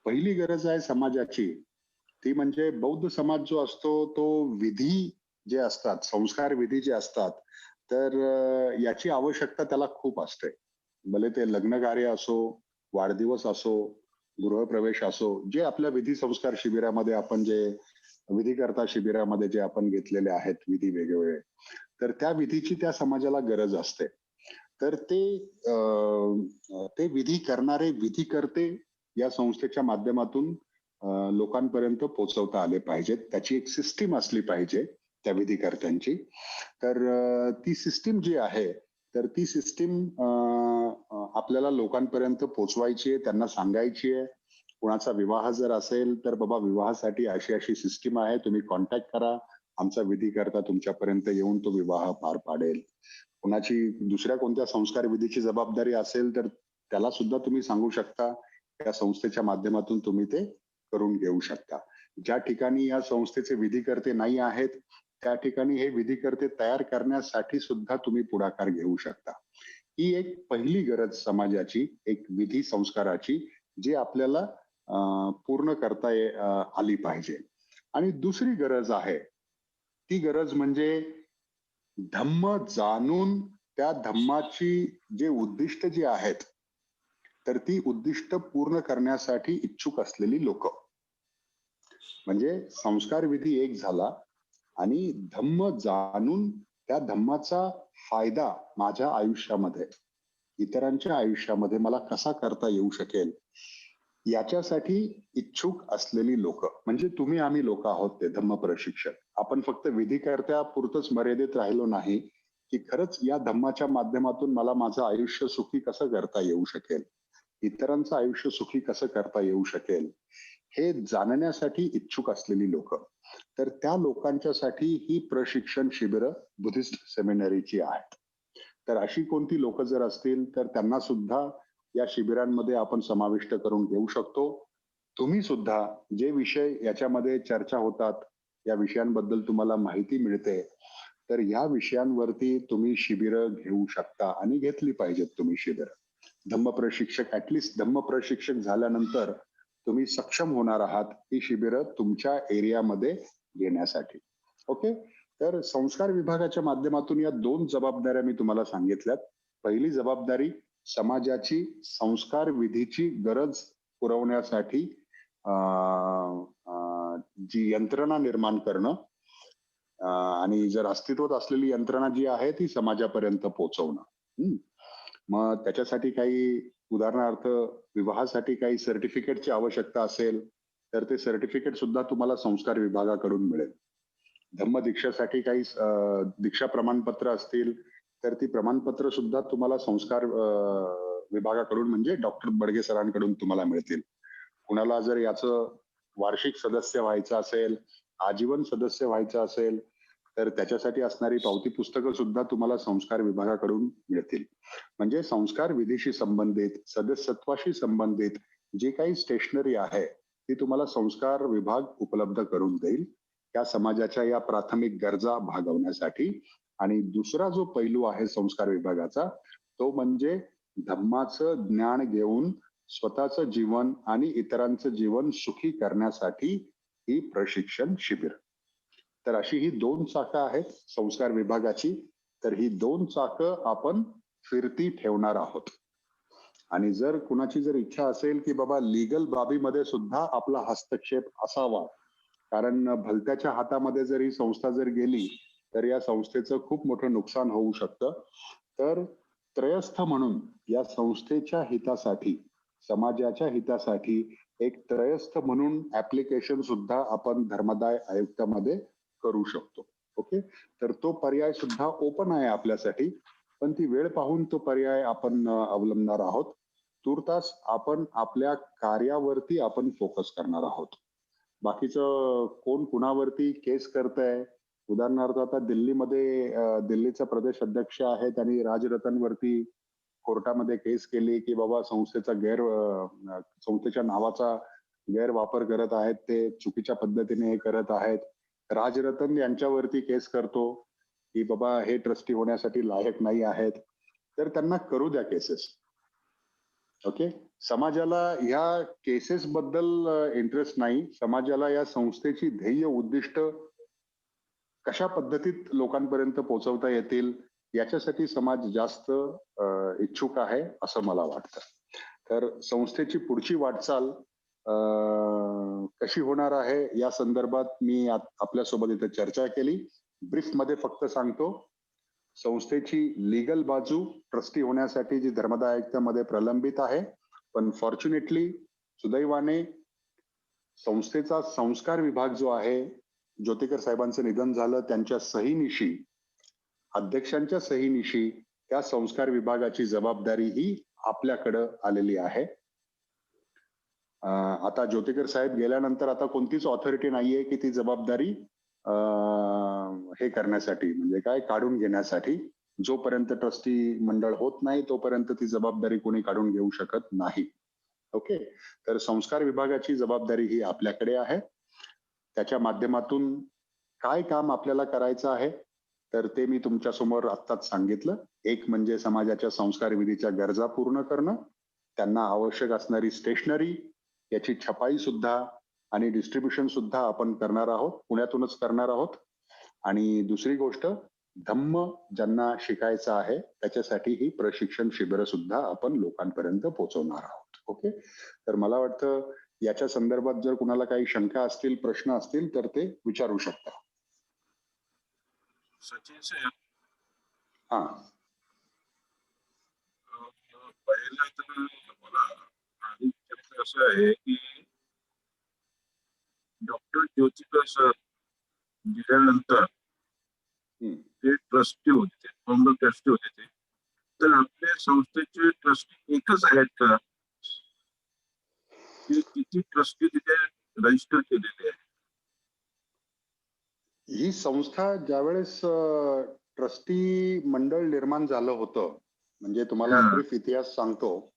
पहिली गरज आहे समाजाची, ती म्हणजे बौद्ध समाज जो असतो तो विधी जे असतात, संस्कार विधी जे असतात, तर याची आवश्यकता त्याला खूप असते. भले ते लग्न कार्य असो, वाढदिवस असो, गृहप्रवेश असो, जे आपल्या विधी संस्कार शिबिरामध्ये आपण जे विधिकर्ता शिबिरामध्ये जे आपण घेतलेले आहेत विधी वेगवेगळे, तर त्या विधीची त्या समाजाला गरज असते. तर ते विधी करणारे विधिकर्ते या संस्थेच्या माध्यमातून लोकांपर्यंत पोहोचवता आले पाहिजेत. त्याची एक सिस्टीम असली पाहिजे त्या विधिकर्त्यांची. तर ती सिस्टीम जी आहे, तर ती सिस्टीम आपल्याला लोकांपर्यंत पोहोचवायची आहे, त्यांना सांगायची आहे. कुणाचा विवाह जर असेल तर बाबा विवाहासाठी अशी अशी सिस्टीम आहे, तुम्ही कॉन्टॅक्ट करा, आमचा विधिकर्ता तुमच्यापर्यंत येऊन तो विवाह पार पाडेल. कुणाची दुसऱ्या कोणत्या संस्कार विधीची जबाबदारी असेल तर त्याला सुद्धा तुम्ही सांगू शकता. त्या संस्थेच्या माध्यमातून तुम्ही ते करून घेऊ शकता. ज्या ठिकाणी या संस्थेचे विधिकर्ते नाही आहेत, त्या ठिकाणी हे विधिकर्ते तयार करण्यासाठी सुद्धा तुम्ही पुढाकार घेऊ शकता. ही एक पहिली गरज समाजाची, एक विधी संस्काराची, जी आपल्याला पूर्ण करता आली पाहिजे. आणि दुसरी गरज आहे, ती गरज म्हणजे धम्म जाणून त्या धम्माची जे उद्दिष्ट जी आहेत, तर ती उद्दिष्ट पूर्ण करण्यासाठी इच्छुक असलेली लोक. म्हणजे संस्कार विधी एक झाला आणि धम्म जाणून त्या धम्माचा फायदा माझ्या आयुष्यामध्ये, इतरांच्या आयुष्यामध्ये मला कसा करता येऊ शकेल, याच्यासाठी इच्छुक असलेली लोक, म्हणजे तुम्ही आम्ही लोक आहोत ते धम्म प्रशिक्षक. आपण फक्त विधिकर्त्यापुरतच मर्यादित राहिलो नाही, की खरंच या धम्माच्या माध्यमातून मला माझं आयुष्य सुखी कसं करता येऊ शकेल, इतरांचं आयुष्य सुखी कसं करता येऊ शकेल, हे जाणण्यासाठी इच्छुक असलेली लोक. तर त्या लोकांच्यासाठी ही प्रशिक्षण शिबिरं बुद्धिस्ट सेमिनरीची आहेत. तर अशी कोणती लोक जर असतील तर त्यांना सुद्धा या शिबिरांमध्ये आपण समाविष्ट करून घेऊ शकतो. तुम्ही सुद्धा जे विषय याच्यामध्ये चर्चा होतात, या विषयांबद्दल तुम्हाला माहिती मिळते, तर या विषयांवरती तुम्ही शिबिरं घेऊ शकता आणि घेतली पाहिजेत तुम्ही शिबिरं. धम्म प्रशिक्षक, ऍटलिस्ट धम्म प्रशिक्षक झाल्यानंतर तुम्ही सक्षम होणार आहात ही शिबिरं तुमच्या एरियामध्ये घेण्यासाठी. ओके, तर संस्कार विभागाच्या माध्यमातून या 2 जबाबदाऱ्या मी तुम्हाला सांगितल्यात. पहिली जबाबदारी समाजाची संस्कार विधीची गरज पुरवण्यासाठी जी यंत्रणा निर्माण करणं, आणि जर अस्तित्वात असलेली यंत्रणा जी आहे ती समाजापर्यंत पोहोचवणं. मग त्याच्यासाठी काही उदाहरणार्थ विवाहासाठी काही सर्टिफिकेटची आवश्यकता असेल तर ते सर्टिफिकेट सुद्धा तुम्हाला संस्कार विभागाकडून मिळेल. धम्म दीक्षासाठी काही दीक्षा प्रमाणपत्र असतील तर ती प्रमाणपत्र सुद्धा तुम्हाला संस्कार विभागाकडून म्हणजे डॉक्टर बडगे सरांकडून तुम्हाला मिळतील. कुणाला जर याचं वार्षिक सदस्य व्हायचं असेल, आजीवन सदस्य व्हायचं असेल, तर त्याच्यासाठी असणारी पावती पुस्तकं सुद्धा तुम्हाला संस्कार विभागाकडून मिळतील. म्हणजे संस्कार विधीशी संबंधित, सदस्यत्वाशी संबंधित जी काही स्टेशनरी आहे ती तुम्हाला संस्कार विभाग उपलब्ध करून देईल त्या समाजाच्या या प्राथमिक गरजा भागवण्यासाठी. आणि दुसरा जो पैलू आहे संस्कार विभागाचा, तो म्हणजे धम्माचं ज्ञान घेऊन स्वतःचं जीवन आणि इतरांचं जीवन सुखी करण्यासाठी ही प्रशिक्षण शिबिर. तर अशी ही 2 चाकं आहेत संस्कार विभागाची. तर ही 2 चाकं आपण फिरती ठेवणार आहोत. आणि जर कुणाची जर इच्छा असेल की बाबा लीगल बाबीमध्ये सुद्धा आपला हस्तक्षेप असावा, कारण भलत्याच्या हातामध्ये जर ही संस्था जर गेली तर या संस्थेचं खूप मोठं नुकसान होऊ शकतं. तर त्रयस्थ म्हणून या संस्थेच्या हितासाठी, समाजाच्या हितासाठी एक त्रयस्थ म्हणून ऍप्लिकेशन सुद्धा आपण धर्मदाय आयुक्तामध्ये करू शकतो. ओके, तर तो पर्याय सुद्धा ओपन आहे आपल्यासाठी, पण ती वेळ पाहून तो पर्याय आपण अवलंबणार आहोत. तूर्तास आपण आपल्या कार्यावरती आपण फोकस करणार आहोत. बाकीचं कोण कुणावरती केस करतंय, उदाहरणार्थ आता दिल्लीमध्ये दिल्लीचा प्रदेश अध्यक्ष आहे, त्यांनी राजरतनवरती कोर्टामध्ये केस केली की बाबा संस्थेच्या नावाचा गैरवापर करत आहेत, ते चुकीच्या पद्धतीने हे करत आहेत. राजरतन यांच्यावरती केस करतो की बाबा हे ट्रस्टी होण्यासाठी लायक नाही आहेत, तर त्यांना करू द्या केसेस. ओके, समाजाला ह्या केसेस बद्दल इंटरेस्ट नाही. समाजाला या संस्थेची ध्येय उद्दिष्ट कशा पद्धतीत लोकांपर्यंत पोहोचवता येतील याच्यासाठी समाज जास्त इच्छुक आहे असं मला वाटतं. तर संस्थेची पुढची वाटचाल कशी होणार आहे या संदर्भात मी आपल्यासोबत इथे चर्चा केली. ब्रीफ मध्ये फक्त सांगतो, संस्थेची लीगल बाजू ट्रस्टी होण्यासाठी जी धर्मदाय आयुक्तामध्ये प्रलंबित आहे, पण फॉर्च्युनेटली सुदैवाने संस्थेचा संस्कार विभाग जो आहे, ज्योतिकर साहेबांचं निधन झालं, त्यांच्या सहीनिशी, अध्यक्षांच्या सहीनिशी त्या संस्कार विभागाची जबाबदारी ही आपल्याकडे आलेली आहे. आता ज्योतिकर साहेब गेल्यानंतर आता कोणतीच ऑथॉरिटी नाहीये की ती जबाबदारी हे करण्यासाठी, म्हणजे काय, काढून घेण्यासाठी. जोपर्यंत ट्रस्टी मंडळ होत नाही तोपर्यंत ती जबाबदारी कोणी काढून घेऊ शकत नाही. ओके, तर संस्कार विभागाची जबाबदारी ही आपल्याकडे आहे. त्याच्या माध्यमातून काय काम आपल्याला करायचं आहे तर ते मी तुमच्या समोर आत्ताच सांगितलं. एक म्हणजे समाजाच्या संस्कार विधीच्या गरजा पूर्ण करणं, त्यांना आवश्यक असणारी स्टेशनरी याची छपाई सुद्धा आणि डिस्ट्रीब्युशन सुद्धा आपण करणार आहोत, पुण्यातूनच करणार आहोत. आणि दुसरी गोष्ट, धम्म ज्यांना शिकायचं आहे त्याच्यासाठी ही प्रशिक्षण शिबिर सुद्धा आपण लोकांपर्यंत पोहोचवणार आहोत. ओके, तर मला वाटतं याच्या संदर्भात जर कुणाला काही शंका असतील, प्रश्न असतील तर ते विचारू शकता. सचिन साहेब, हा, पहिलं तर मला आधी विचारायचं असं आहे की डॉक्टर ज्योतिकर सर गेल्यानंतर ते ट्रस्टी होते, ते फाउंडर ट्रस्टी होते ते, तर आपल्या संस्थेचे ट्रस्टी एकच आहेत का? की किती ट्रस्टी तिथे रजिस्टर केलेले आहेत? ही संस्था ज्यावेळेस ट्रस्टी मंडळ निर्माण झालं होतं, म्हणजे तुम्हाला ब्रीफ इतिहास सांगतो.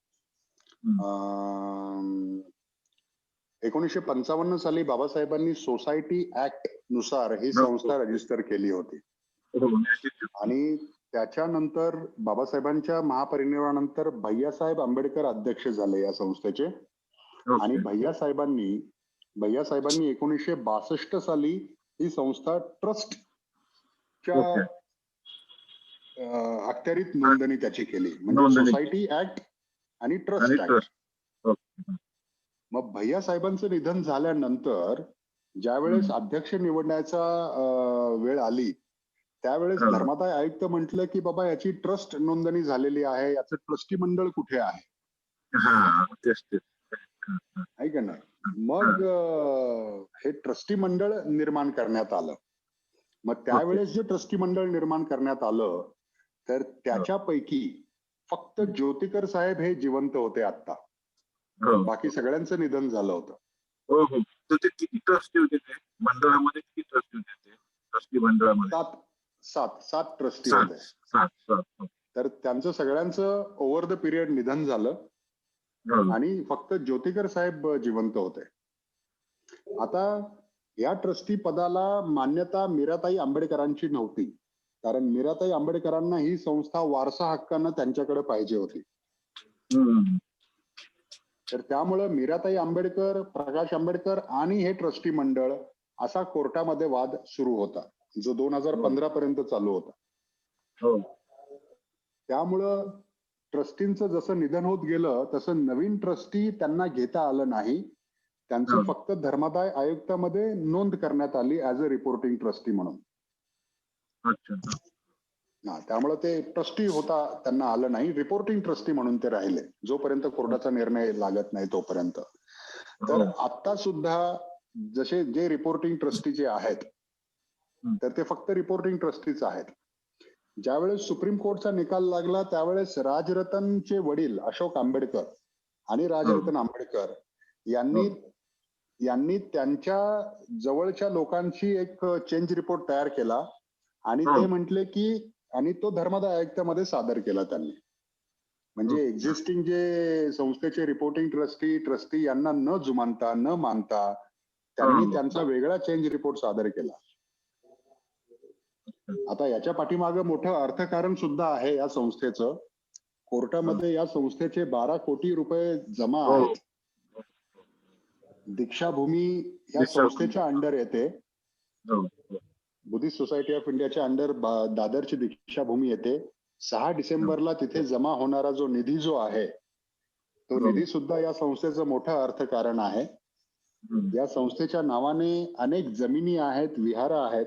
1955 साली बाबासाहेबांनी सोसायटी ऍक्ट नुसार ही संस्था रजिस्टर केली होती. आणि त्याच्यानंतर बाबासाहेबांच्या महापरिनिर्वाणानंतर भैयासाहेब आंबेडकर अध्यक्ष झाले या संस्थेचे. आणि भैयासाहेबांनी 1962 साली ही संस्था ट्रस्टच्या अखत्यारीत नोंदणी त्याची केली, म्हणजे सोसायटी ऍक्ट आणि ट्रस्ट ऍक्ट. मग भैयासाहेबांचं निधन झाल्यानंतर ज्यावेळेस अध्यक्ष निवडण्याचा वेळ आली त्यावेळेस धर्मादाय आयुक्त म्हटलं की बाबा याची ट्रस्ट नोंदणी झालेली आहे, याचं ट्रस्टी मंडळ कुठे आहे, आहे का नाही. मग हे ट्रस्टी मंडळ निर्माण करण्यात आलं. मग त्यावेळेस जे ट्रस्टी मंडळ निर्माण करण्यात आलं तर त्याच्यापैकी फक्त ज्योतिकर साहेब हे जिवंत होते आता, बाकी सगळ्यांचं निधन झालं होतं. हो हो, तर ते किती ट्रस्टी होते ते मंडळामध्ये? किती ट्रस्टी होते ते ट्रस्टी मंडळामध्ये? सात ट्रस्टी होते. तर त्यांचं सगळ्यांचं ओव्हर द पिरियड निधन झालं आणि फक्त ज्योतिकर साहेब जिवंत होते. आता या ट्रस्टी पदाला मान्यता मीराताई आंबेडकरांची नव्हती, कारण मीराताई आंबेडकरांना ही संस्था वारसा हक्कानं त्यांच्याकडे पाहिजे होती. तर त्यामुळं मीराताई आंबेडकर, प्रकाश आंबेडकर आणि हे ट्रस्टी मंडळ असा कोर्टामध्ये वाद सुरू होता, जो 2015 पर्यंत चालू होता. त्यामुळं ट्रस्टींचं जसं निधन होत गेलं तसं नवीन ट्रस्टी त्यांना घेता आलं नाही. त्यांचं फक्त धर्मादाय आयुक्तामध्ये नोंद करण्यात आली ऍज अ रिपोर्टिंग ट्रस्टी म्हणून. त्यामुळे ते ट्रस्टी होता त्यांना आलं नाही, रिपोर्टिंग ट्रस्टी म्हणून ते राहिले जोपर्यंत कोर्टाचा निर्णय लागत नाही तोपर्यंत. तर आता सुद्धा जसे जे रिपोर्टिंग ट्रस्टी जे आहेत तर ते फक्त रिपोर्टिंग ट्रस्टीच आहेत. ज्यावेळेस सुप्रीम कोर्टचा निकाल लागला त्यावेळेस राजरतनचे वडील अशोक आंबेडकर आणि राजरतन आंबेडकर यांनी त्यांच्या जवळच्या लोकांची एक चेंज रिपोर्ट तयार केला आणि ते म्हटले की, आणि तो धर्मादाय आयुक्तामध्ये सादर केला त्यांनी. म्हणजे एक्झिस्टिंग जे संस्थेचे रिपोर्टिंग ट्रस्टी यांना न जुमानता न मानता त्यांनी त्यांचा वेगळा चेंज रिपोर्ट सादर केला. आता याच्या पाठीमागे मोठं अर्थकारण सुद्धा आहे या संस्थेचं. कोर्टामध्ये या संस्थेचे 12 कोटी रुपये जमा आहेत. दीक्षाभूमी या संस्थेच्या अंडर येते. बुद्धिस्ट सोसायटी ऑफ इंडियाच्या अंडर दादरची दीक्षाभूमी येते. 6 डिसेंबरला तिथे जमा होणारा जो निधी जो आहे तो निधी सुद्धा या संस्थेचं मोठं अर्थकारण आहे. या संस्थेच्या नावाने अनेक जमिनी आहेत, विहार आहेत.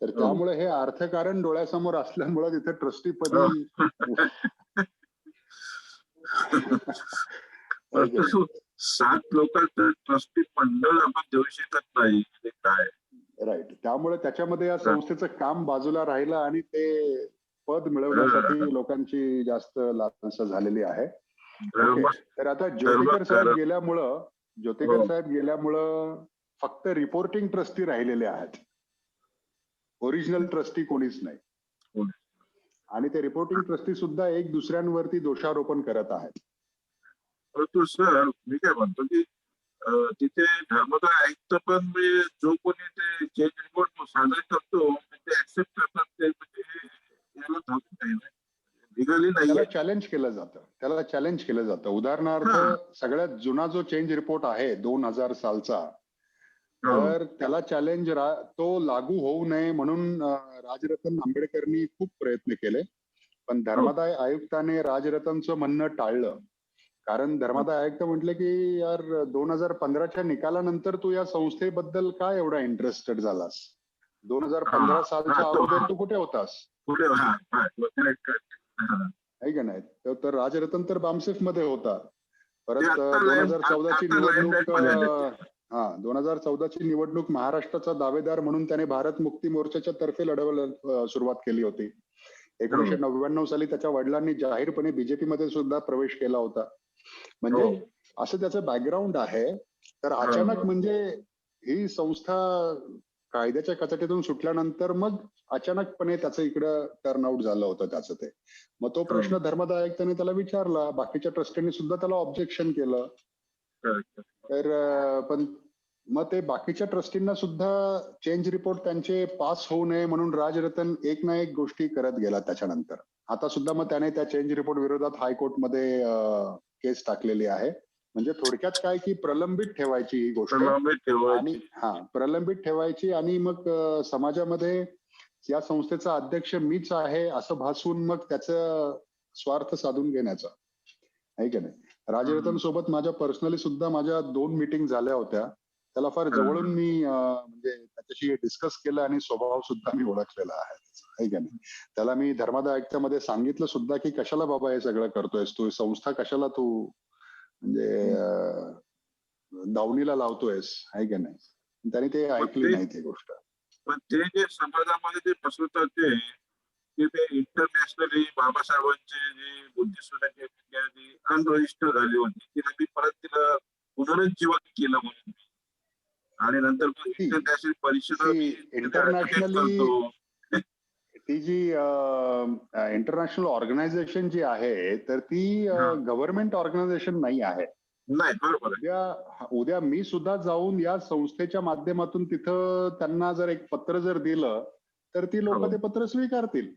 तर त्यामुळे हे अर्थकारण डोळ्यासमोर असल्यामुळे तिथे ट्रस्टीपदी 7 लोकांचं ट्रस्टी मंडळ आपण देऊ शकत नाही, काय राईट. त्यामुळे त्याच्यामध्ये या संस्थेचं काम बाजूला राहिलं आणि ते पद मिळवण्यासाठी लोकांची जास्त लालसा झालेली आहे. तर आता ज्योतिकर साहेब गेल्यामुळं फक्त रिपोर्टिंग ट्रस्टी राहिलेले आहेत. ओरिजिनल ट्रस्टी कोणीच नाही. आणि ते रिपोर्टिंग ट्रस्टी सुद्धा एक दुसऱ्यांवरती दोषारोपण करत आहेत. परंतु सर मी काय म्हणतो की तिथे धर्मदाय आयुक्त पण जो कोणी ते चेंज रिपोर्ट सादर करतो ते ऍक्सेप्ट करतात, ते म्हणजे याला धरून नाही, लिगली नाही. त्याला चॅलेंज केलं जातं. उदाहरणार्थ सगळ्यात जुना जो चेंज रिपोर्ट आहे 2000 सालचा, तर त्याला चॅलेंज तो लागू होऊ नये म्हणून राजरतन आंबेडकरनी खूप प्रयत्न केले. पण धर्मादाय आयुक्ताने राजरतनचं म्हणणं टाळलं. कारण धर्मादाय आयुक्त म्हटले की यार 2015च्या निकालानंतर तू या संस्थेबद्दल काय एवढा इंटरेस्टेड झालास? 2015 सालच्या अगोदर तू कुठे होतास? आहे का नाही? तर राजरतन तर बामसेफ मध्ये होता. परत 2014ची निवडणूक महाराष्ट्राचा दावेदार म्हणून त्याने भारत मुक्ती मोर्चाच्या तर्फे लढवायला सुरुवात केली होती. 1999 साली त्याच्या वडिलांनी जाहीरपणे बीजेपी मध्ये सुद्धा प्रवेश केला होता. म्हणजे असं त्याचं बॅकग्राऊंड आहे. तर अचानक म्हणजे ही संस्था कायद्याच्या कचाटीतून सुटल्यानंतर मग अचानकपणे त्याचं इकडं टर्नआउट झालं होतं त्याचं ते. मग तो प्रश्न धर्मादाय आयुक्ताने त्याला विचारला. बाकीच्या ट्रस्टींनी सुद्धा त्याला ऑब्जेक्शन केलं. तर पण मग ते बाकीच्या ट्रस्टींना सुद्धा चेंज रिपोर्ट त्यांचे पास होऊ नये म्हणून राजरतन एक ना एक गोष्टी करत गेला त्याच्यानंतर. आता सुद्धा मग त्याने त्या चेंज रिपोर्ट विरोधात हायकोर्टमध्ये केस टाकलेली आहे. म्हणजे थोडक्यात काय की प्रलंबित ठेवायची ही गोष्ट आणि प्रलंबित ठेवायची आणि मग समाजामध्ये या संस्थेचा अध्यक्ष मीच आहे असं भासवून मग त्याचं स्वार्थ साधून घेण्याचा, आहे की नाही. राजरतन सोबत माझ्या पर्सनली सुद्धा माझ्या 2 मीटिंग झाल्या होत्या. त्याला फार जवळून मी म्हणजे त्याच्याशी डिस्कस केलं आणि स्वभाव सुद्धा मी ओळखलेला आहे की नाही. त्याला मी धर्मादाय आयुक्तामध्ये सांगितलं सुद्धा की कशाला बाबा हे सगळं करतोयस तू, संस्था कशाला तू म्हणजे दावणीला लावतोयस, आहे की नाही. त्याने ते ऐकली नाही ती गोष्ट. पण ते जे समाजामध्ये ते पसरवतात ते इंटरनॅशनली बाबासाहेबांचे जे बुद्धिस्ट सोसायटी ऑफ इंडिया जी अनरजिस्टर झाली होती तिला मी परत तिला पुनरुज्जीवन केलं म्हणून आणि नंतर इंटरनॅशनल परिषद इंटरनॅशनली ती जी इंटरनॅशनल ऑर्गनायझेशन जी आहे तर ती गव्हर्नमेंट ऑर्गनायझेशन नाही आहे. नाही, बरोबर. उद्या मी सुद्धा जाऊन या संस्थेच्या माध्यमातून तिथं त्यांना जर एक पत्र जर दिलं तर ती लोक ते पत्र स्वीकारतील,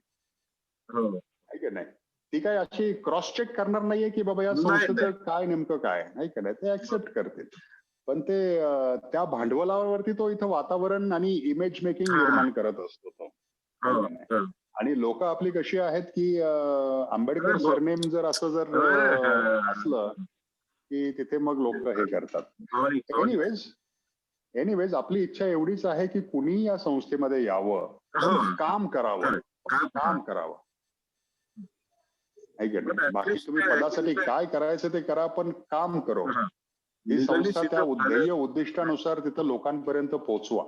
आहे की नाही. ती काय अशी क्रॉस चेक करणार नाहीये की बाबा या संस्थेचं काय नेमकं काय, आहे की नाही. ते ऍक्सेप्ट करतील. पण ते त्या भांडवलावरती तो इथं वातावरण आणि इमेज मेकिंग निर्माण करत असतो तो. आणि लोक आपली कशी आहेत की आंबेडकर सरनेम जर असं जर असलं की तिथे मग लोक हे करतात. एनिवेज आपली इच्छा एवढीच आहे की कुणी या संस्थेमध्ये यावं, काम करावं, काम करावं. है की पण नाही? बाकी ऍटलिस्ट तुम्ही पदासाठी काय करायचं ते करा, पण काम करो. ही Legally संस्था त्या setup झालं. ध्येय उद्दिष्टानुसार तिथं लोकांपर्यंत पोहोचवा.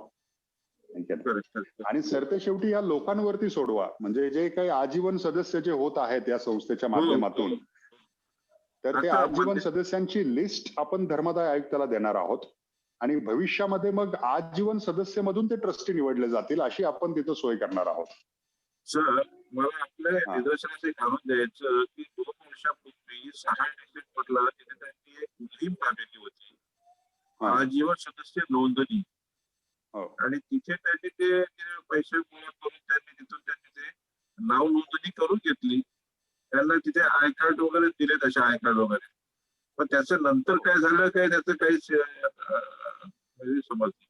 है की नाही? Correct, correct. आणि सरतेशेवटी या लोकांवरती सोडवा. म्हणजे जे काही आजीवन सदस्य जे होत आहेत या संस्थेच्या माध्यमातून, तर ते आता आजीवन म्हणजे- सदस्यांची लिस्ट आपण धर्मदाय आयुक्ताला देणार आहोत. आणि भविष्यामध्ये मग आजीवन सदस्य मधून ते ट्रस्टी निवडले जातील अशी आपण तिथं सोय करणार आहोत. सर, मला आपल्या हा. निदर्शनास एक आणून द्यायचं की 2 वर्षापूर्वी 6 डिसेंबरला तिथे त्यांनी एक मोहीम राबवली होती. हा. आजीवन सदस्य नोंदणी. हो. आणि तिथे त्यांनी ते पैसे गोळा करून तिथून त्यांनी ते नाव नोंदणी करून घेतली. त्यांना तिथे आय कार्ड वगैरे दिले, तसे आय कार्ड वगैरे. पण त्याचं नंतर काय झालं, काय त्याचं काहीच समजलं.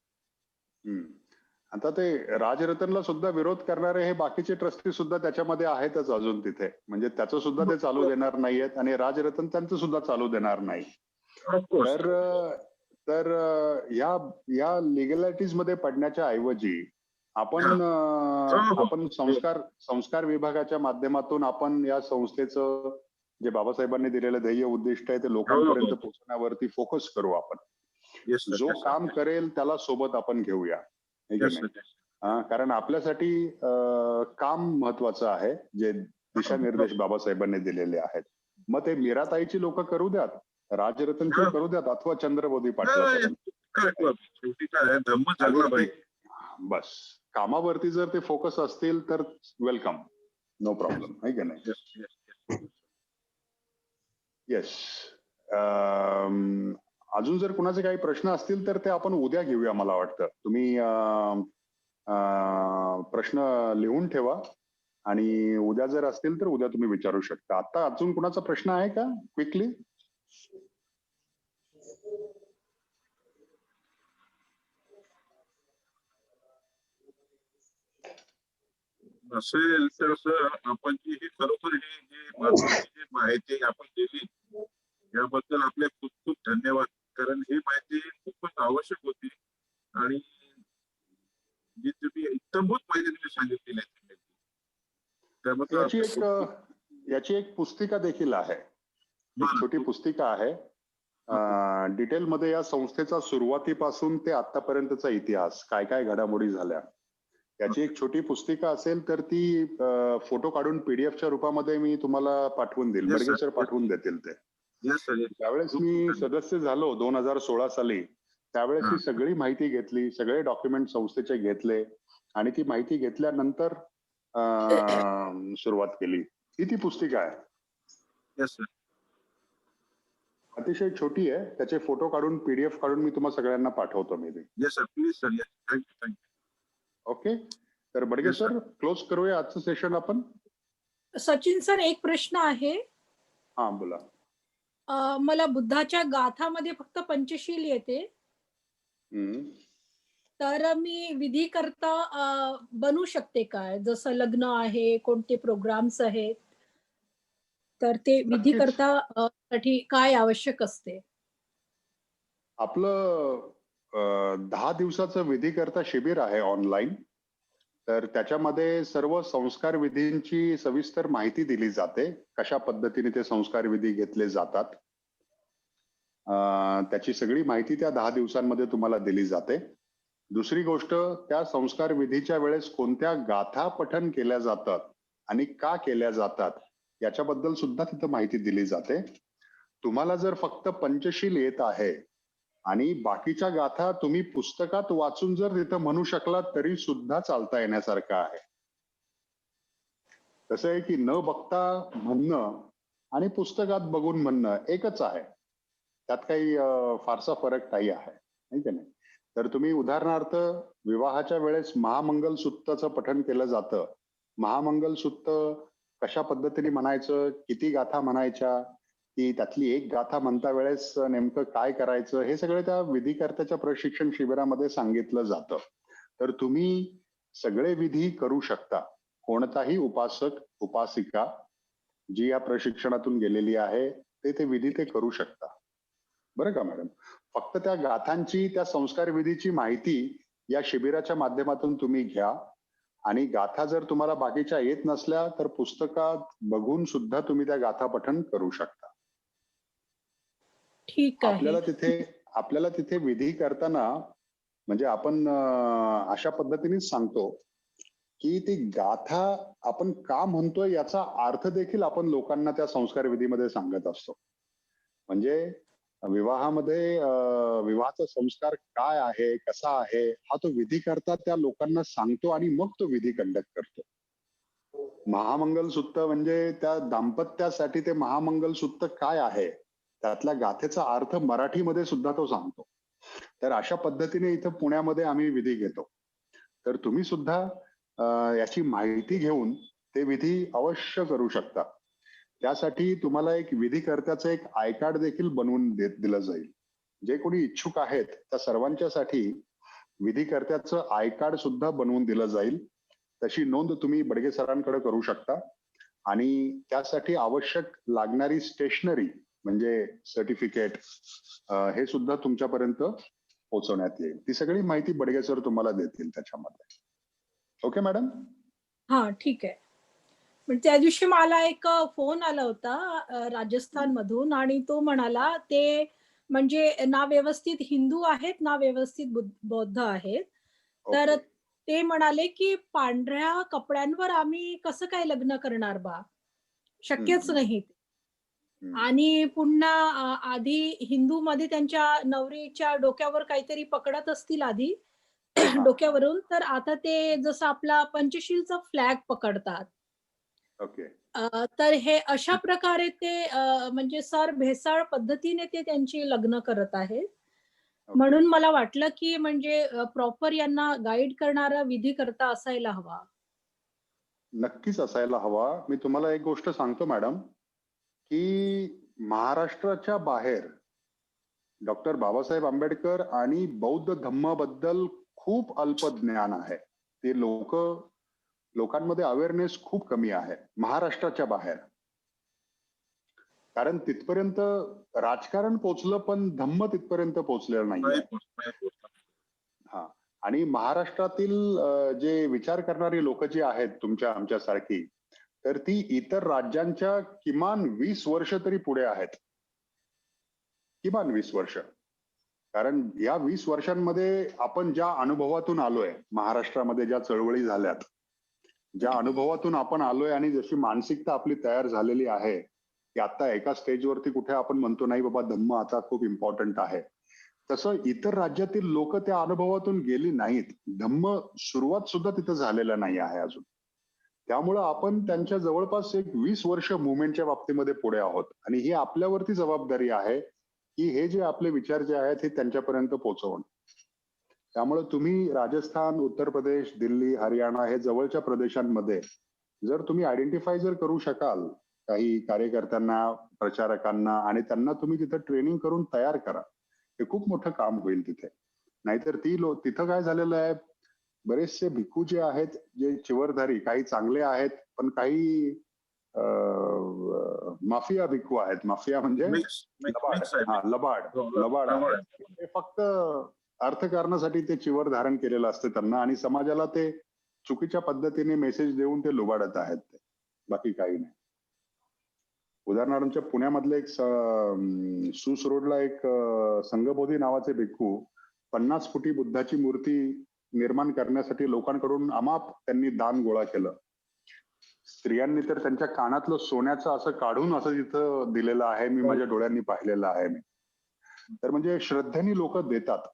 हम्म. आता ते राजरतनला सुद्धा विरोध करणारे हे बाकीचे ट्रस्टी सुद्धा त्याच्यामध्ये आहेतच अजून तिथे. म्हणजे त्याचं सुद्धा ते चालू देणार नाहीयेत आणि राजरतन त्यांचं सुद्धा चालू देणार नाही. तर या लिगलिटीज मध्ये पडण्याच्या ऐवजी आपण संस्कार विभागाच्या माध्यमातून आपण या संस्थेचं जे बाबासाहेबांनी दिलेलं ध्येय उद्दिष्ट आहे ते लोकांपर्यंत पोहोचण्यावरती फोकस करू आपण. जो काम करेल त्याला सोबत आपण घेऊया. है की नाही? कारण आपल्यासाठी काम महत्वाचं आहे, जे दिशानिर्देश बाबासाहेबांनी दिलेले आहेत. मग ते मीराताईची लोक करू द्यात, राजरतनची करू द्यात अथवा चंद्रबोधी पाटील. बस कामावरती जर ते फोकस असतील तर वेलकम, नो प्रॉब्लेम. है की नाही? येस. अजून जर कुणाचे काही प्रश्न असतील तर ते आपण उद्या घेऊया. मला वाटतं तुम्ही प्रश्न लिहून ठेवा आणि उद्या जर असतील तर उद्या तुम्ही विचारू शकता. आता अजून कुणाचा प्रश्न आहे का क्विकली? असेल तर सर, आपण जी खरोखर ही जी माहिती आपण दिली याबद्दल आपले खूप खूप धन्यवाद. कारण ही माहिती खूपच आवश्यक होती आणि जी तुम्ही इत्तमभूत माहिती तुम्ही सांगितलेली आहे त्याबद्दल याची एक पुस्तिका देखील आहे. एक छोटी पुस्तिका आहे. डिटेलमध्ये या संस्थेचा सुरुवातीपासून ते आतापर्यंतचा इतिहास, काय काय घडामोडी झाल्या, याची एक छोटी पुस्तिका असेल तर ती फोटो काढून पीडीएफच्या रूपामध्ये मी तुम्हाला पाठवून देईल. बर्गे सर पाठवून देतील ते. त्यावेळेस मी सदस्य झालो 2016 साली. त्यावेळेस ही सगळी माहिती घेतली, सगळे डॉक्युमेंट संस्थेचे घेतले आणि ती माहिती घेतल्यानंतर सुरुवात केली. ही ती पुस्तिका आहे. अतिशय छोटी आहे. त्याचे फोटो काढून पीडीएफ काढून मी तुम्हाला सगळ्यांना पाठवतो. Me please sir. Thank you. Okay. तर बडगे सर, क्लोज करूया आजचं सेशन आपण. सचिन सर, एक प्रश्न आहे. हा, बोला. मला बुद्धाच्या गाथामध्ये फक्त पंचशील येते. तर मी विधी करता बनू शकते काय? जसं लग्न आहे, कोणते प्रोग्राम्स आहेत, तर ते विधी करता साठी काय आवश्यक असते? आपलं 10 दिवसाचं विधी करता शिबिर आहे ऑनलाईन. तर त्याच्यामध्ये सर्व संस्कार विधींची सविस्तर माहिती दिली जाते. कशा पद्धतीने ते संस्कार विधी घेतले जातात त्याची सगळी माहिती त्या 10 दिवसांमध्ये तुम्हाला दिली जाते. दुसरी गोष्ट, त्या संस्कार विधीच्या वेळेस कोणत्या गाथा पठन केल्या जातात आणि का केल्या जातात याच्याबद्दल सुद्धा तिथं माहिती दिली जाते. तुम्हाला जर फक्त पंचशील येत आहे आणि बाकीच्या गाथा तुम्ही पुस्तकात वाचून जर तिथं म्हणू शकलात तरी सुद्धा चालता येण्यासारखं आहे. कसं आहे की न बघता म्हणणं आणि पुस्तकात बघून म्हणणं एकच आहे. त्यात काही फारसा फरक काही आहे, नाही का नाही? तर तुम्ही उदाहरणार्थ विवाहाच्या वेळेस महामंगल सूक्ताचं पठण केलं जातं. महामंगल सूक्त कशा पद्धतीने म्हणायचं, किती गाथा म्हणायच्या, की त्यातली एक गाथा म्हणता वेळेस नेमकं काय करायचं, हे सगळं त्या विधीकर्त्याच्या प्रशिक्षण शिबिरामध्ये सांगितलं जातं. तर तुम्ही सगळे विधी करू शकता. कोणताही उपासक उपासिका जी या प्रशिक्षणातून गेलेली आहे ते विधी ते करू शकता. बरं का मॅडम? फक्त त्या गाथांची, त्या संस्कार विधीची माहिती या शिबिराच्या माध्यमातून तुम्ही घ्या आणि गाथा जर तुम्हाला बाकीच्या येत नसल्या तर पुस्तकात बघून सुद्धा तुम्ही त्या गाथा पठण करू शकता. ठीक आहे. आपल्याला तिथे विधी करताना म्हणजे आपण अशा पद्धतीनेच सांगतो की ती गाथा आपण का म्हणतोय याचा अर्थ देखील आपण लोकांना त्या संस्कार विधीमध्ये सांगत असतो. म्हणजे विवाहामध्ये विवाहाचा संस्कार काय आहे, कसा आहे, हा तो विधी करता त्या लोकांना सांगतो आणि मग तो विधी कंडक्ट करतो. महामंगलसूत्र म्हणजे त्या दाम्पत्यासाठी ते महामंगलसूत्र काय आहे, त्यातल्या गाथेचा अर्थ मराठीमध्ये सुद्धा तो सांगतो. तर अशा पद्धतीने इथं पुण्यामध्ये आम्ही विधी घेतो. तर तुम्ही सुद्धा याची माहिती घेऊन ते विधी अवश्य करू शकता. त्यासाठी तुम्हाला एक विधीकर्त्याचं एक आय कार्ड देखील बनवून दिलं जाईल. जे कोणी इच्छुक आहेत त्या सर्वांच्यासाठी विधीकर्त्याचं आय कार्ड सुद्धा बनवून दिलं जाईल. तशी नोंद तुम्ही बडगे सरांकडे करू शकता आणि त्यासाठी आवश्यक लागणारी स्टेशनरी म्हणजे सर्टिफिकेट हे सुद्धा तुमच्यापर्यंत पोहोचवण्यात येईल. ती सगळी माहिती बडगे सर तुम्हाला देतील त्याच्यामध्ये. Okay madam? हा, ठीक आहे. पण त्या दिवशी मला एक फोन आला होता राजस्थान मधून आणि तो म्हणाला ते म्हणजे ना व्यवस्थित हिंदू आहेत ना व्यवस्थित बौद्ध आहेत. तर ते म्हणाले की पांढऱ्या कपड्यांवर आम्ही कसं काय लग्न करणार बा, शक्यच नाही. आणि पुन्हा आधी हिंदू मध्ये त्यांच्या नवरीच्या डोक्यावर काहीतरी पकडत असतील आधी डोक्यावरून, तर आता ते जसं आपला पंचशीलचा फ्लॅग पकडतात. ओके. तर हे अशा प्रकारे ते म्हणजे सर भेसाळ पद्धतीने ते त्यांची लग्न करत आहेत. म्हणून मला वाटलं की म्हणजे प्रॉपर यांना गाईड करणारा विधीकर्ता असायला हवा. नक्कीच असायला हवा. मी तुम्हाला एक गोष्ट सांगतो मॅडम की महाराष्ट्राच्या बाहेर डॉक्टर बाबासाहेब आंबेडकर आणि बौद्ध धम्माबद्दल खूप अल्प ज्ञान आहे. ते लोकांमध्ये अवेअरनेस खूप कमी आहे महाराष्ट्राच्या बाहेर. कारण तिथपर्यंत राजकारण पोचलं पण धम्म तिथपर्यंत पोचलेलं नाहीये. हा, आणि महाराष्ट्रातील जे विचार करणारी लोक जी आहेत तुमच्या आमच्यासारखी, तर ती इतर राज्यांच्या किमान 20 वर्ष तरी पुढे आहेत. किमान 20 वर्ष. कारण या 20 वर्षांमध्ये आपण ज्या अनुभवातून आलोय, महाराष्ट्रामध्ये ज्या चळवळी झाल्यात, ज्या अनुभवातून आपण आलोय आणि जशी मानसिकता आपली तयार झालेली आहे की आता एका स्टेजवरती कुठे आपण म्हणतो नाही बाबा धम्म आता खूप इम्पॉर्टंट आहे, तसं इतर राज्यातील लोक त्या अनुभवातून गेली नाहीत. धम्म सुरुवात सुद्धा तिथं झालेला नाही आहे अजून. त्यामुळं आपण त्यांच्या जवळपास एक 20 वर्ष मुवमेंटच्या बाबतीमध्ये पुढे आहोत आणि ही आपल्यावरती जबाबदारी आहे की हे जे आपले विचार जे आहेत हे त्यांच्यापर्यंत पोहोचवणं. त्यामुळे तुम्ही राजस्थान, उत्तर प्रदेश, दिल्ली, हरियाणा हे जवळच्या प्रदेशांमध्ये जर तुम्ही आयडेंटिफाय जर करू शकाल काही कार्यकर्त्यांना, प्रचारकांना आणि त्यांना तुम्ही तिथं ट्रेनिंग करून तयार करा, हे खूप मोठं काम होईल तिथे. नाहीतर तिथं काय झालेलं आहे, बरेचसे भिक्खू जे आहेत, जे चिवरधारी, काही चांगले आहेत पण काही माफिया भिक्खू आहेत. माफिया म्हणजे लबाड आहेत. ते फक्त अर्थकारणासाठी ते चिवर धारण केलेलं असतं त्यांना आणि समाजाला ते चुकीच्या पद्धतीने मेसेज देऊन ते लुबाडत आहेत. ते बाकी काही नाही. उदाहरणार्थ आमच्या पुण्यामधले एक सुस रोडला एक संघबोधी नावाचे भिक्खू 50 फुटी बुद्धाची मूर्ती निर्माण करण्यासाठी लोकांकडून अमाप त्यांनी दान गोळा केलं. स्त्रियांनी तर त्यांच्या कानातलं सोन्याचं असं काढून असं तिथं दिलेलं आहे. मी माझ्या डोळ्यांनी पाहिलेलं आहे. मी तर म्हणजे श्रद्धेने लोक देतात.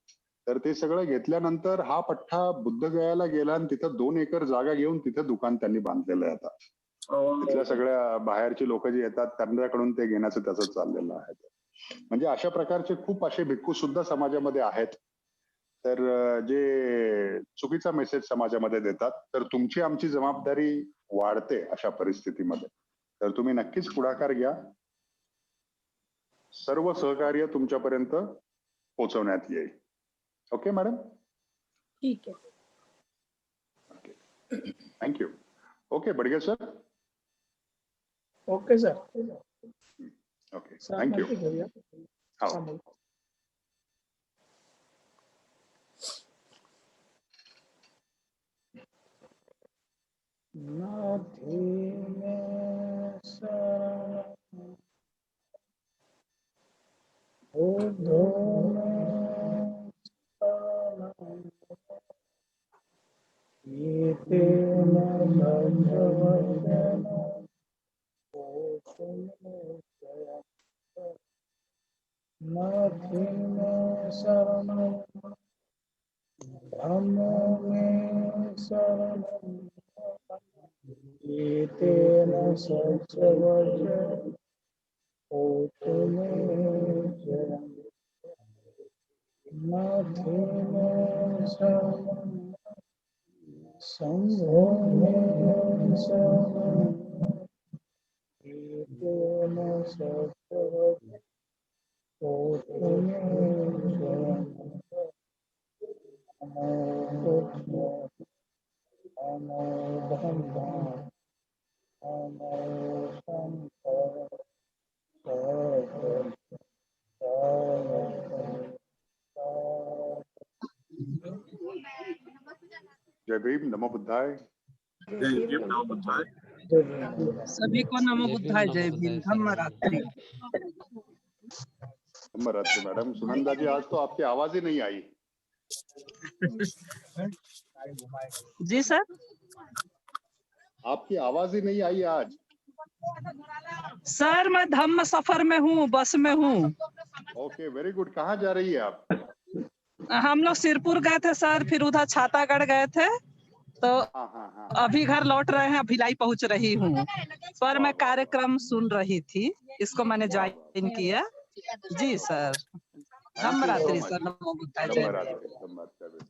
तर ते सगळं घेतल्यानंतर हा पठ्ठा बुद्धगयाला गेला आणि तिथं 2 एकर जागा घेऊन तिथं दुकान त्यांनी बांधलेलं आहे. आता तिथल्या सगळ्या बाहेरची लोक जी येतात त्यांच्याकडून ते घेण्याचं त्याचं चाललेलं आहे. म्हणजे अशा प्रकारचे खूप असे भिक्खू सुद्धा समाजामध्ये आहेत. तर जे चुकीचा मेसेज समाजामध्ये देतात, तर तुमची आमची जबाबदारी वाढते अशा परिस्थितीमध्ये. तर तुम्ही नक्कीच पुढाकार घ्या. सर्व सहकार्य तुमच्यापर्यंत पोहोचवण्यात येईल. Okay madam? ठीक आहे. Okay, thank you. Okay Badge sir. Okay sir. Okay, thank you. हो. नाथी में शरणम बुद्धो में शरणम एतेन भगवतेन नाथी में शरणम धम्मो में शरणम एतेन सत्यवचन ओतो में शरणम नाथी में शरणम संघो में शरणम एतेन सत्यवचन ओतो में शरणम नमो बुद्धाय नमो धम्माय नमो संघाय जय भीम, नमो बुद्धाय। जय भीम, नमो बुद्धाय। सभी को नमो बुद्धाय, जय भीम, धम्म रात्रि। धम्मरात्रि मैडम। सुनंदा जी, आज तो आपकी आवाज ही नहीं आई। जी सर, आपकी आवाज ही नहीं आई आज। सर मैं धम्म सफर में हूँ, बस में हूँ। Okay, very good. कहाँ जा रही है आप? हम लोग सिरपुर गए थे सर, फिर उधर छातागढ़ गए थे, तो हाँ। अभी घर लौट रहे हैं, भिलाई पहुंच रही हूँ। पर मैं कार्यक्रम सुन रही थी, इसको मैंने ज्वाइन किया। जी सर, धम्म रात्रि सर, नमो बुद्धाय, जय भीम। धम्मरात्रि।